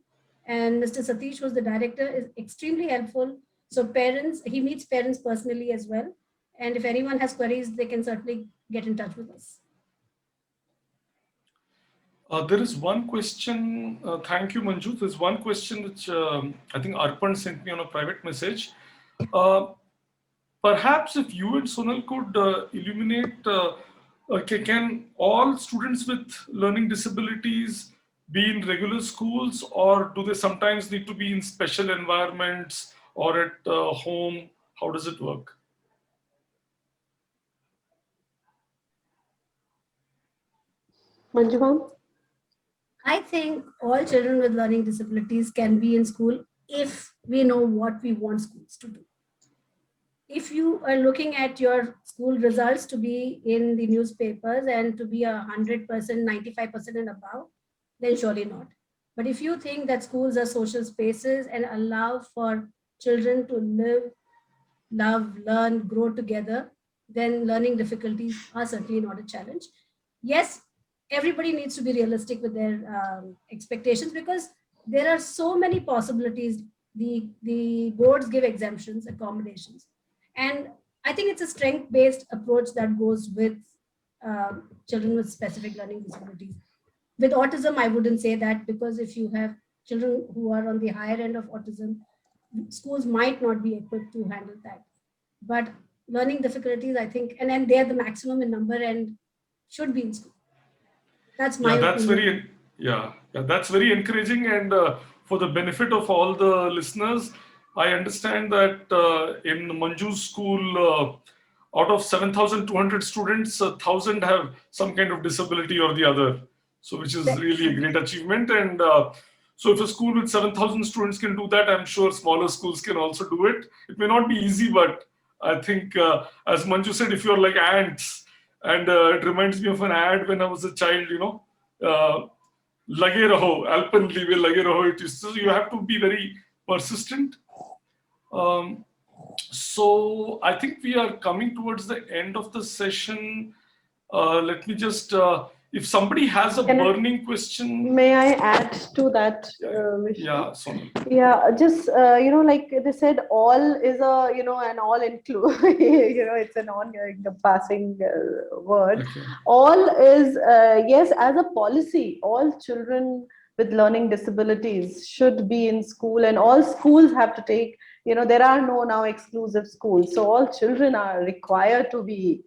And Mr. Satish, who's the director, is extremely helpful. So parents, he meets parents personally as well. And if anyone has queries, they can certainly get in touch with us. There is one question, thank you Manju, there's one question which I think Arpan sent me on a private message. Perhaps if you and Sonal could illuminate, can all students with learning disabilities be in regular schools, or do they sometimes need to be in special environments or at home? How does it work? Manju ma'am? I think all children with learning disabilities can be in school if we know what we want schools to do. If you are looking at your school results to be in the newspapers and to be 100%, 95% and above, then surely not. But if you think that schools are social spaces and allow for children to live, love, learn, grow together, then learning difficulties are certainly not a challenge. Yes, everybody needs to be realistic with their expectations, because there are so many possibilities. The boards give exemptions, accommodations. And I think it's a strength-based approach that goes with children with specific learning disabilities. With autism, I wouldn't say that, because if you have children who are on the higher end of autism, schools might not be equipped to handle that. But learning difficulties, I think, and then they're the maximum in number and should be in school. That's my opinion. That's very encouraging, and for the benefit of all the listeners, I understand that in Manju's school, out of 7,200 students, 1,000 have some kind of disability or the other. So, which is really a great achievement. And so if a school with 7,000 students can do that, I'm sure smaller schools can also do it. It may not be easy, but I think, as Manju said, if you're like ants, and it reminds me of an ad when I was a child, lage raho, Alpenliebe, lage raho. It is, so you have to be very persistent. So I think we are coming towards the end of the session. Let me just, if somebody has a Can I- burning question, May I add to that, Vishnu? yeah, Sonal. Yeah, just like they said, all is a an all include. It's an all-encompassing word. Okay. All is yes, as a policy, all children with learning disabilities should be in school, and all schools have to take. There are no now exclusive schools, so all children are required to be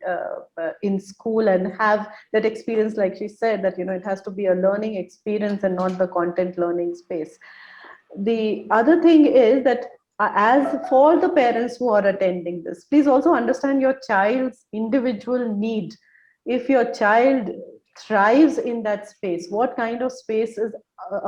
in school and have that experience, like she said, that it has to be a learning experience and not the content learning space. The other thing is that as for the parents who are attending this, please also understand your child's individual need. If your child thrives in that space, what kind of space is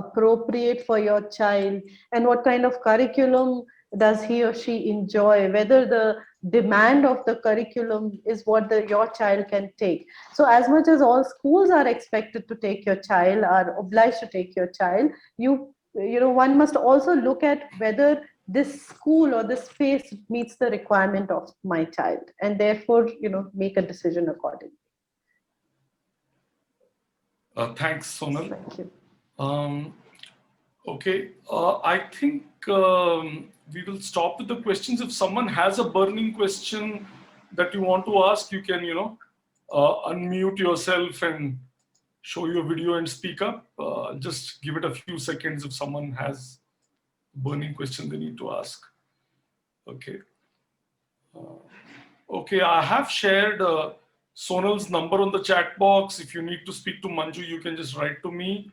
appropriate for your child, and what kind of curriculum does he or she enjoy, whether the demand of the curriculum is what your child can take. So as much as all schools are expected to take your child, are obliged to take your child, one must also look at whether this school or this space meets the requirement of my child, and therefore make a decision accordingly. Thanks, Sonal. Thank you. Okay, I think we will stop with the questions. If someone has a burning question that you want to ask, you can, unmute yourself and show your video and speak up. Just give it a few seconds if someone has a burning question they need to ask. Okay. Okay, I have shared Sonal's number on the chat box. If you need to speak to Manju, you can just write to me.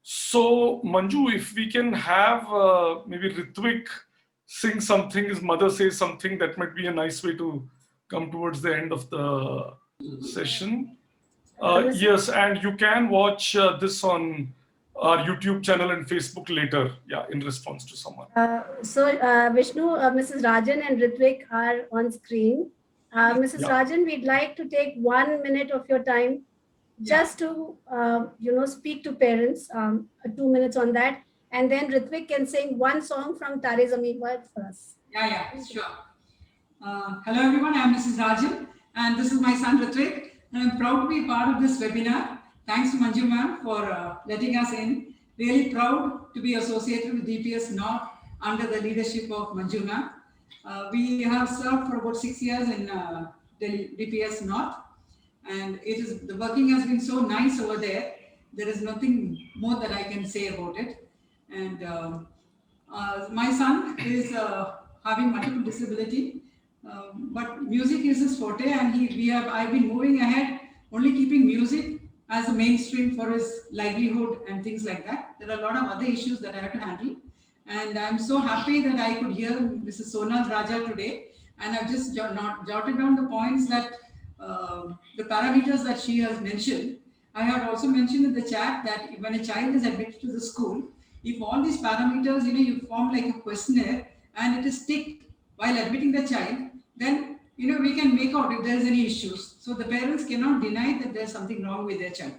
So Manju, if we can have maybe Ritvik sing something, his mother says something, that might be a nice way to come towards the end of the session. Yes, and you can watch this on our YouTube channel and Facebook later, yeah, in response to someone. Vishnu, Mrs. Rajan and Ritvik are on screen. Mrs. Yeah. Rajan, we'd like to take 1 minute of your time just to speak to parents, 2 minutes on that, and then Ritvik can sing one song from Tare Zameen Par for us. Yeah, sure. Hello everyone, I'm Mrs. Rajan and this is my son Ritvik, and I'm proud to be part of this webinar. Thanks to Manju ma'am for letting us in. Really proud to be associated with DPS North under the leadership of Manju ma'am. We have served for about 6 years in Delhi DPS North, and the working has been so nice over there. There is nothing more that I can say about it. And my son is having multiple disability, but music is his forte, and I've been moving ahead, only keeping music as a mainstream for his livelihood and things like that. There are a lot of other issues that I have to handle, and I'm so happy that I could hear Mrs. Sonal Raja today, and I've just jotted down the points that the parameters that she has mentioned. I had also mentioned in the chat that when a child is admitted to the school, if all these parameters, you form like a questionnaire and it is ticked while admitting the child, then, we can make out if there is any issues. So the parents cannot deny that there's something wrong with their child.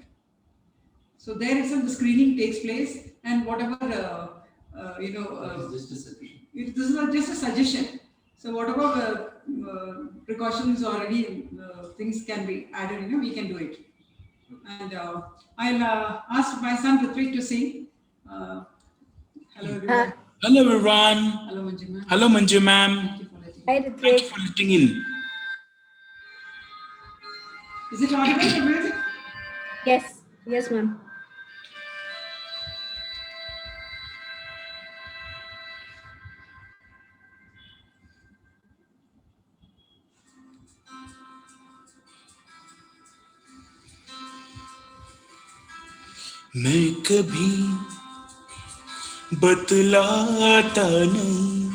So there itself the screening takes place, and whatever, this is just a suggestion. So whatever precautions or any things can be added, we can do it. And I'll ask my son Ritvik to sing. Hello everyone. Hello everyone. Hello Manju ma'am. Hello Manju ma'am. Hi, Thank you Ritvik. for letting in. Is it audible, the music? Yes, ma'am. मैं कभी बतलाता नहीं,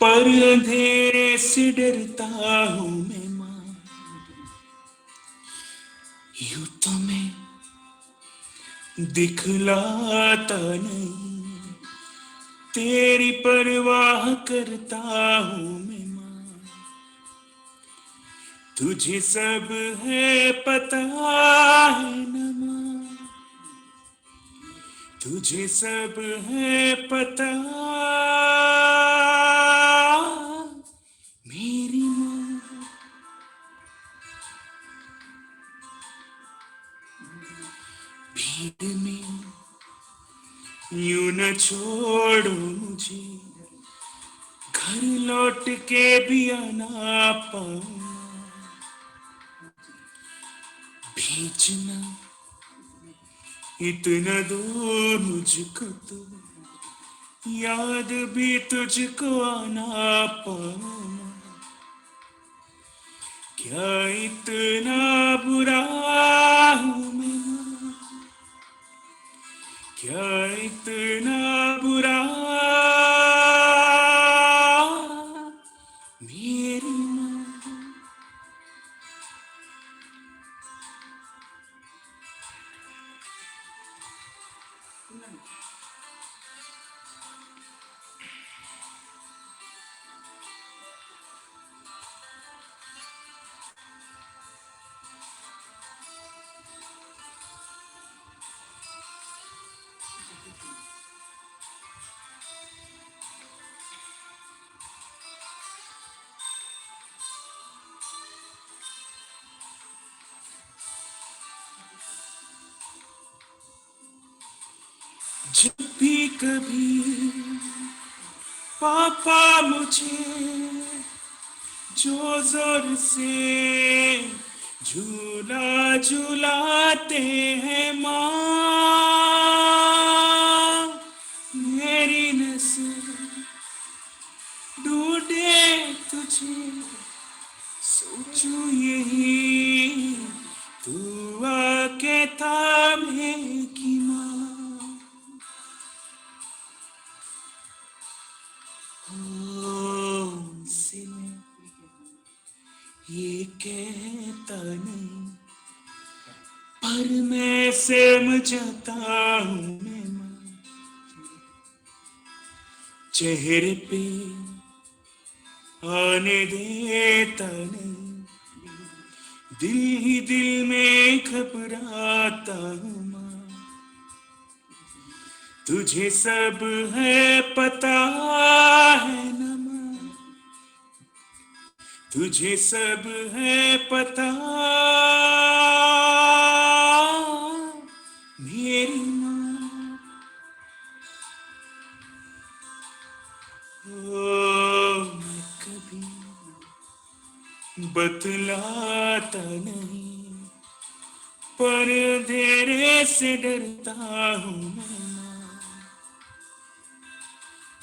पर अंधेरे से डरता हूँ मैं माँ। यूं तो मैं दिखलाता नहीं, तेरी परवाह करता हूँ मैं माँ। तुझे सब है पता है न माँ, तुझे सब है पता मेरी माँ। छोड़ो मुझे, घर लौट के भी आना पाऊँ, भेजना इतना दूर मुझको तो, याद भी तुझको आना पाऊँ, क्या इतना बुरा हूँ मैं, क्या इतना बुरा मेरी माँ। जब भी कभी पापा मुझे जो जोर से झूला झूलाते हैं माँ, मेरी नजर ढूंढे तुझे, सोचूं यही तू आके थामेगी माँ। से मैं ये कहता नहीं, पर मैं सहम जाता हूँ मैं माँ, चेहरे पे आने देता नहीं, दिल ही दिल में घबराता हूँ माँ, तुझे सब है पता है न माँ, तुझे सब है पता मेरी माँ। ओ मैं कभी बतलाता नहीं, पर अंधेरे से डरता हूँ मैं माँ,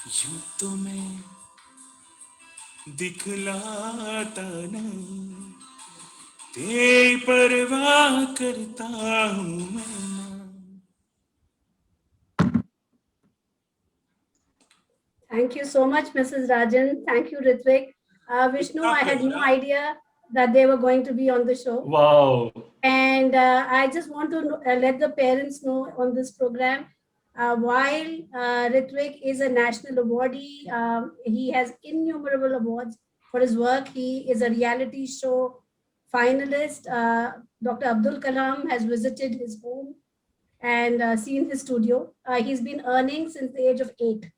यूं तो मैं दिखलाता नहीं, तेरी परवाह करता हूँ मैं माँ। Thank you so much, Mrs. Rajan. Thank you, Ritvik. Vishnu, I had no idea that they were going to be on the show. Wow. And I just want to let the parents know on this program, while Ritvik is a national awardee, he has innumerable awards for his work. He is a reality show finalist. Dr. Abdul Kalam has visited his home and seen his studio. He's been earning since the age of 8.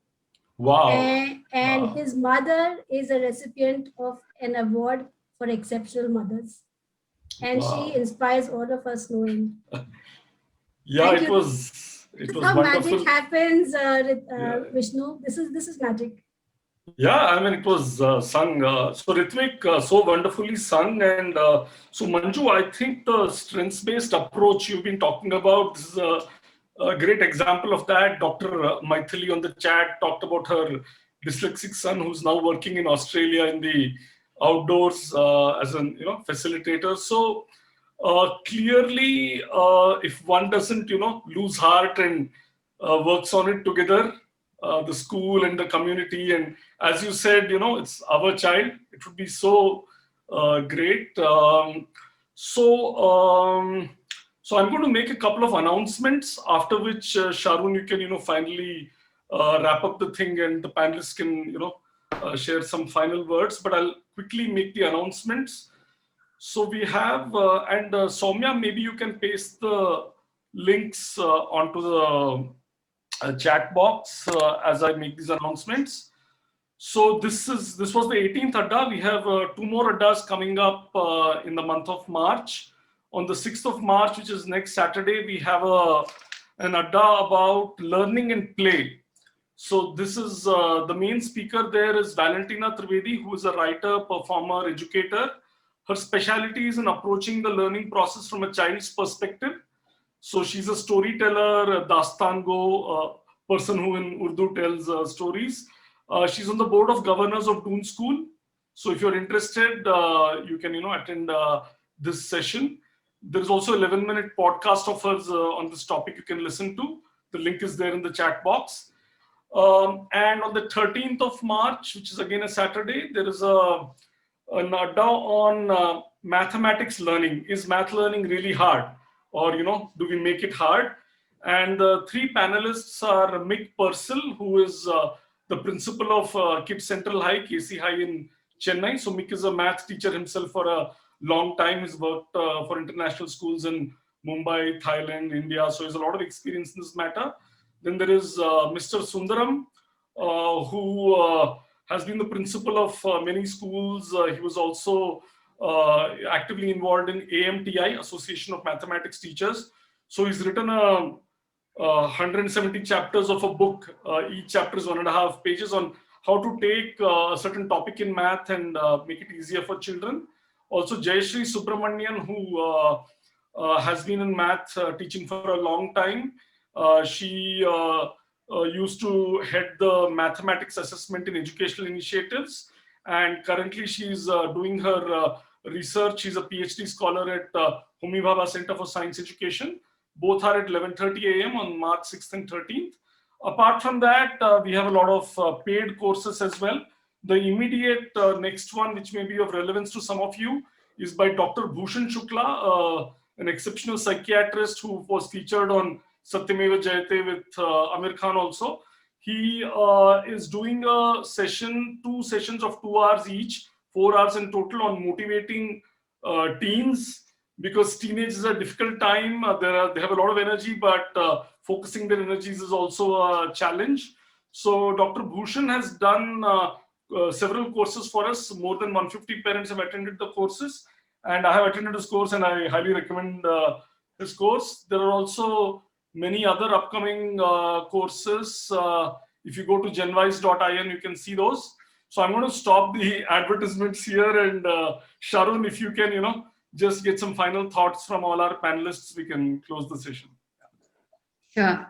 Wow. And Wow. his mother is a recipient of an award for exceptional mothers. And Wow. she inspires all of us knowing. Yeah, Thank it you. was This it is was how wonderful. magic happens, Yeah. Vishnu. This is magic. Yeah, I mean, it was sung. So Ritvik so wonderfully sung. And so Manju, I think the strengths-based approach you've been talking about, this is a great example of that. Dr. Maithili on the chat talked about her dyslexic son who's now working in Australia in the outdoors as an facilitator. So clearly, if one doesn't lose heart and works on it together, the school and the community, and as you said, it's our child, it would be so great. So I'm going to make a couple of announcements, after which Sharon, you can finally wrap up the thing, and the panelists can share some final words. But I'll quickly make the announcements. So we have and Soumya, maybe you can paste the links onto the chat box as I make these announcements. So this was the 18th Adda. We have 2 more Addas coming up in the month of March. On the 6th of March, which is next Saturday, we have an Adda about learning and play. So this is the main speaker there is Valentina Trivedi, who is a writer, performer, educator. Her specialty is in approaching the learning process from a child's perspective. So she's a storyteller, a dastango, person who in Urdu tells stories. She's on the board of governors of Doon School. So if you're interested, you can attend this session. There's also 11-minute podcast of hers on this topic you can listen to. The link is there in the chat box. And on the 13th of March, which is again a Saturday, there is an adda on mathematics learning. Is math learning really hard? Or, do we make it hard? And the three panelists are Mick Purcell, who is the principal of Kids Central High, KC High in Chennai. So Mick is a math teacher himself for a long time. He's worked for international schools in Mumbai, Thailand, India. So he has a lot of experience in this matter. Then there is Mr. Sundaram, who has been the principal of many schools. He was also actively involved in AMTI, Association of Mathematics Teachers. So he's written 170 chapters of a book. Each chapter is 1.5 pages on how to take a certain topic in math and make it easier for children. Also, Jayashree Subramanian, who has been in math teaching for a long time. She used to head the mathematics assessment in educational initiatives, and currently she's doing her research. She's a PhD scholar at Homi Bhabha Center for Science Education. Both are at 11:30 a.m. on March 6th and 13th. Apart from that, we have a lot of paid courses as well. The immediate next one, which may be of relevance to some of you, is by Dr. Bhushan Shukla, an exceptional psychiatrist who was featured on Satyameva Jayate with Amir Khan also. He is doing a session, 2 sessions of 2 hours each, 4 hours in total, on motivating teens, because teenage is a difficult time. They have a lot of energy, but focusing their energies is also a challenge. So Dr. Bhushan has done several courses for us. More than 150 parents have attended the courses, and I have attended his course, and I highly recommend his course. There are also many other upcoming courses. If you go to genwise.in, you can see those. So I'm going to stop the advertisements here, and Sharon, if you can, just get some final thoughts from all our panelists, we can close the session. Sure.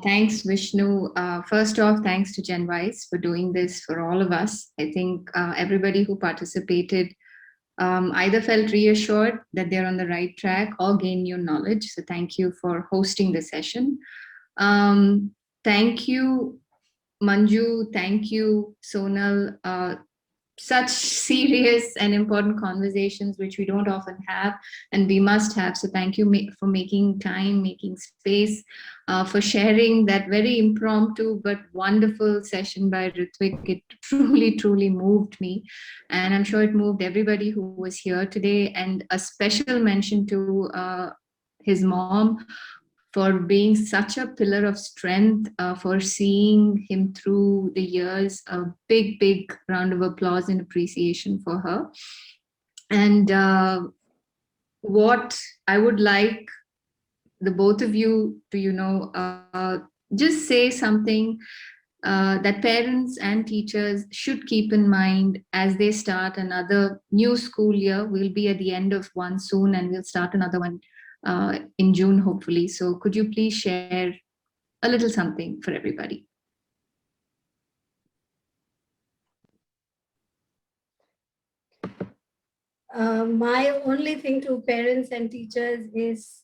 Thanks, Vishnu. First off, thanks to GenWise for doing this for all of us. I think everybody who participated either felt reassured that they're on the right track or gained new knowledge. So thank you for hosting the session. Thank you, Manju. Thank you, Sonal. Such serious and important conversations, which we don't often have, and we must have. So thank you for making time, making space, for sharing that very impromptu but wonderful session by Ritwik. It truly, truly moved me. And I'm sure it moved everybody who was here today. And a special mention to his mom, for being such a pillar of strength, for seeing him through the years. A big, big round of applause and appreciation for her. And what I would like the both of you to, just say something that parents and teachers should keep in mind as they start another new school year. We'll be at the end of one soon, and we'll start another one in June, hopefully. So could you please share a little something for everybody? My only thing to parents and teachers is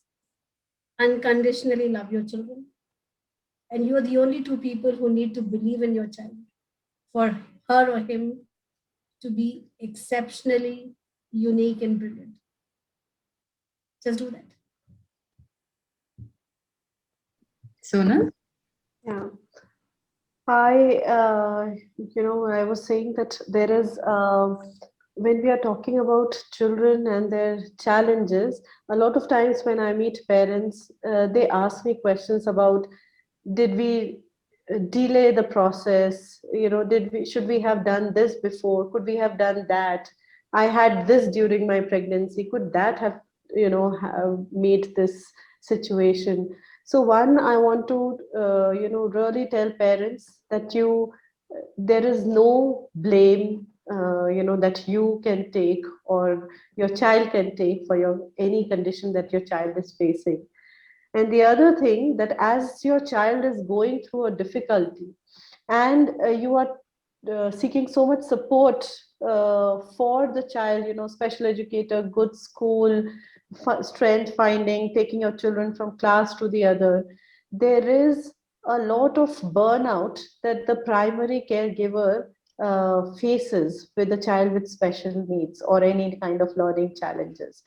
unconditionally love your children. And you are the only two people who need to believe in your child for her or him to be exceptionally unique and brilliant. Just do that. Sonal? Yeah. I was saying that there is, when we are talking about children and their challenges, a lot of times when I meet parents, they ask me questions about, did we delay the process? Should we have done this before? Could we have done that? I had this during my pregnancy. Could that have, have made this situation? So one, I want to, really tell parents that there is no blame, that you can take or your child can take for any condition that your child is facing. And the other thing, that as your child is going through a difficulty and you are seeking so much support for the child, special educator, good school, strength finding, taking your children from class to the other, there is a lot of burnout that the primary caregiver faces with a child with special needs or any kind of learning challenges.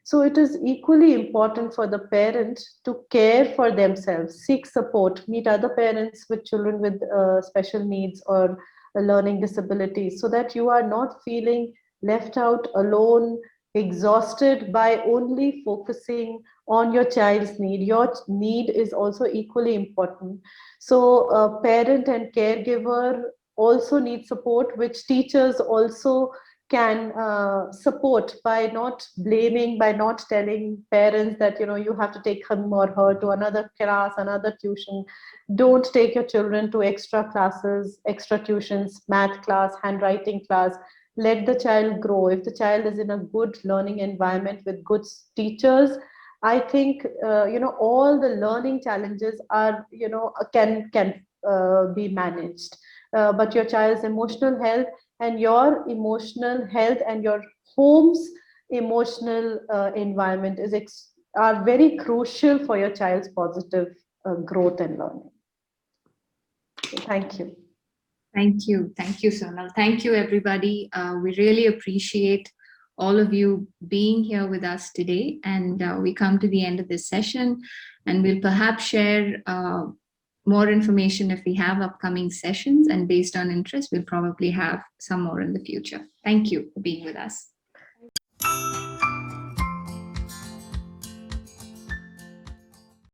So it is equally important for the parent to care for themselves, seek support, meet other parents with children with special needs or learning disabilities, so that you are not feeling left out, alone, exhausted by only focusing on your child's need. Your need is also equally important. So parent and caregiver also need support, which teachers also can support by not blaming, by not telling parents that you have to take him or her to another class, another tuition. Don't take your children to extra classes, extra tuitions, math class, handwriting class. Let the child grow. If the child is in a good learning environment with good teachers, I think all the learning challenges are can be managed. But your child's emotional health and your emotional health and your home's emotional environment are very crucial for your child's positive growth and learning. So thank you. Thank you. Thank you, Sonal. Thank you, everybody. We really appreciate all of you being here with us today. And we come to the end of this session, and we'll perhaps share more information if we have upcoming sessions, and based on interest, we'll probably have some more in the future. Thank you for being with us.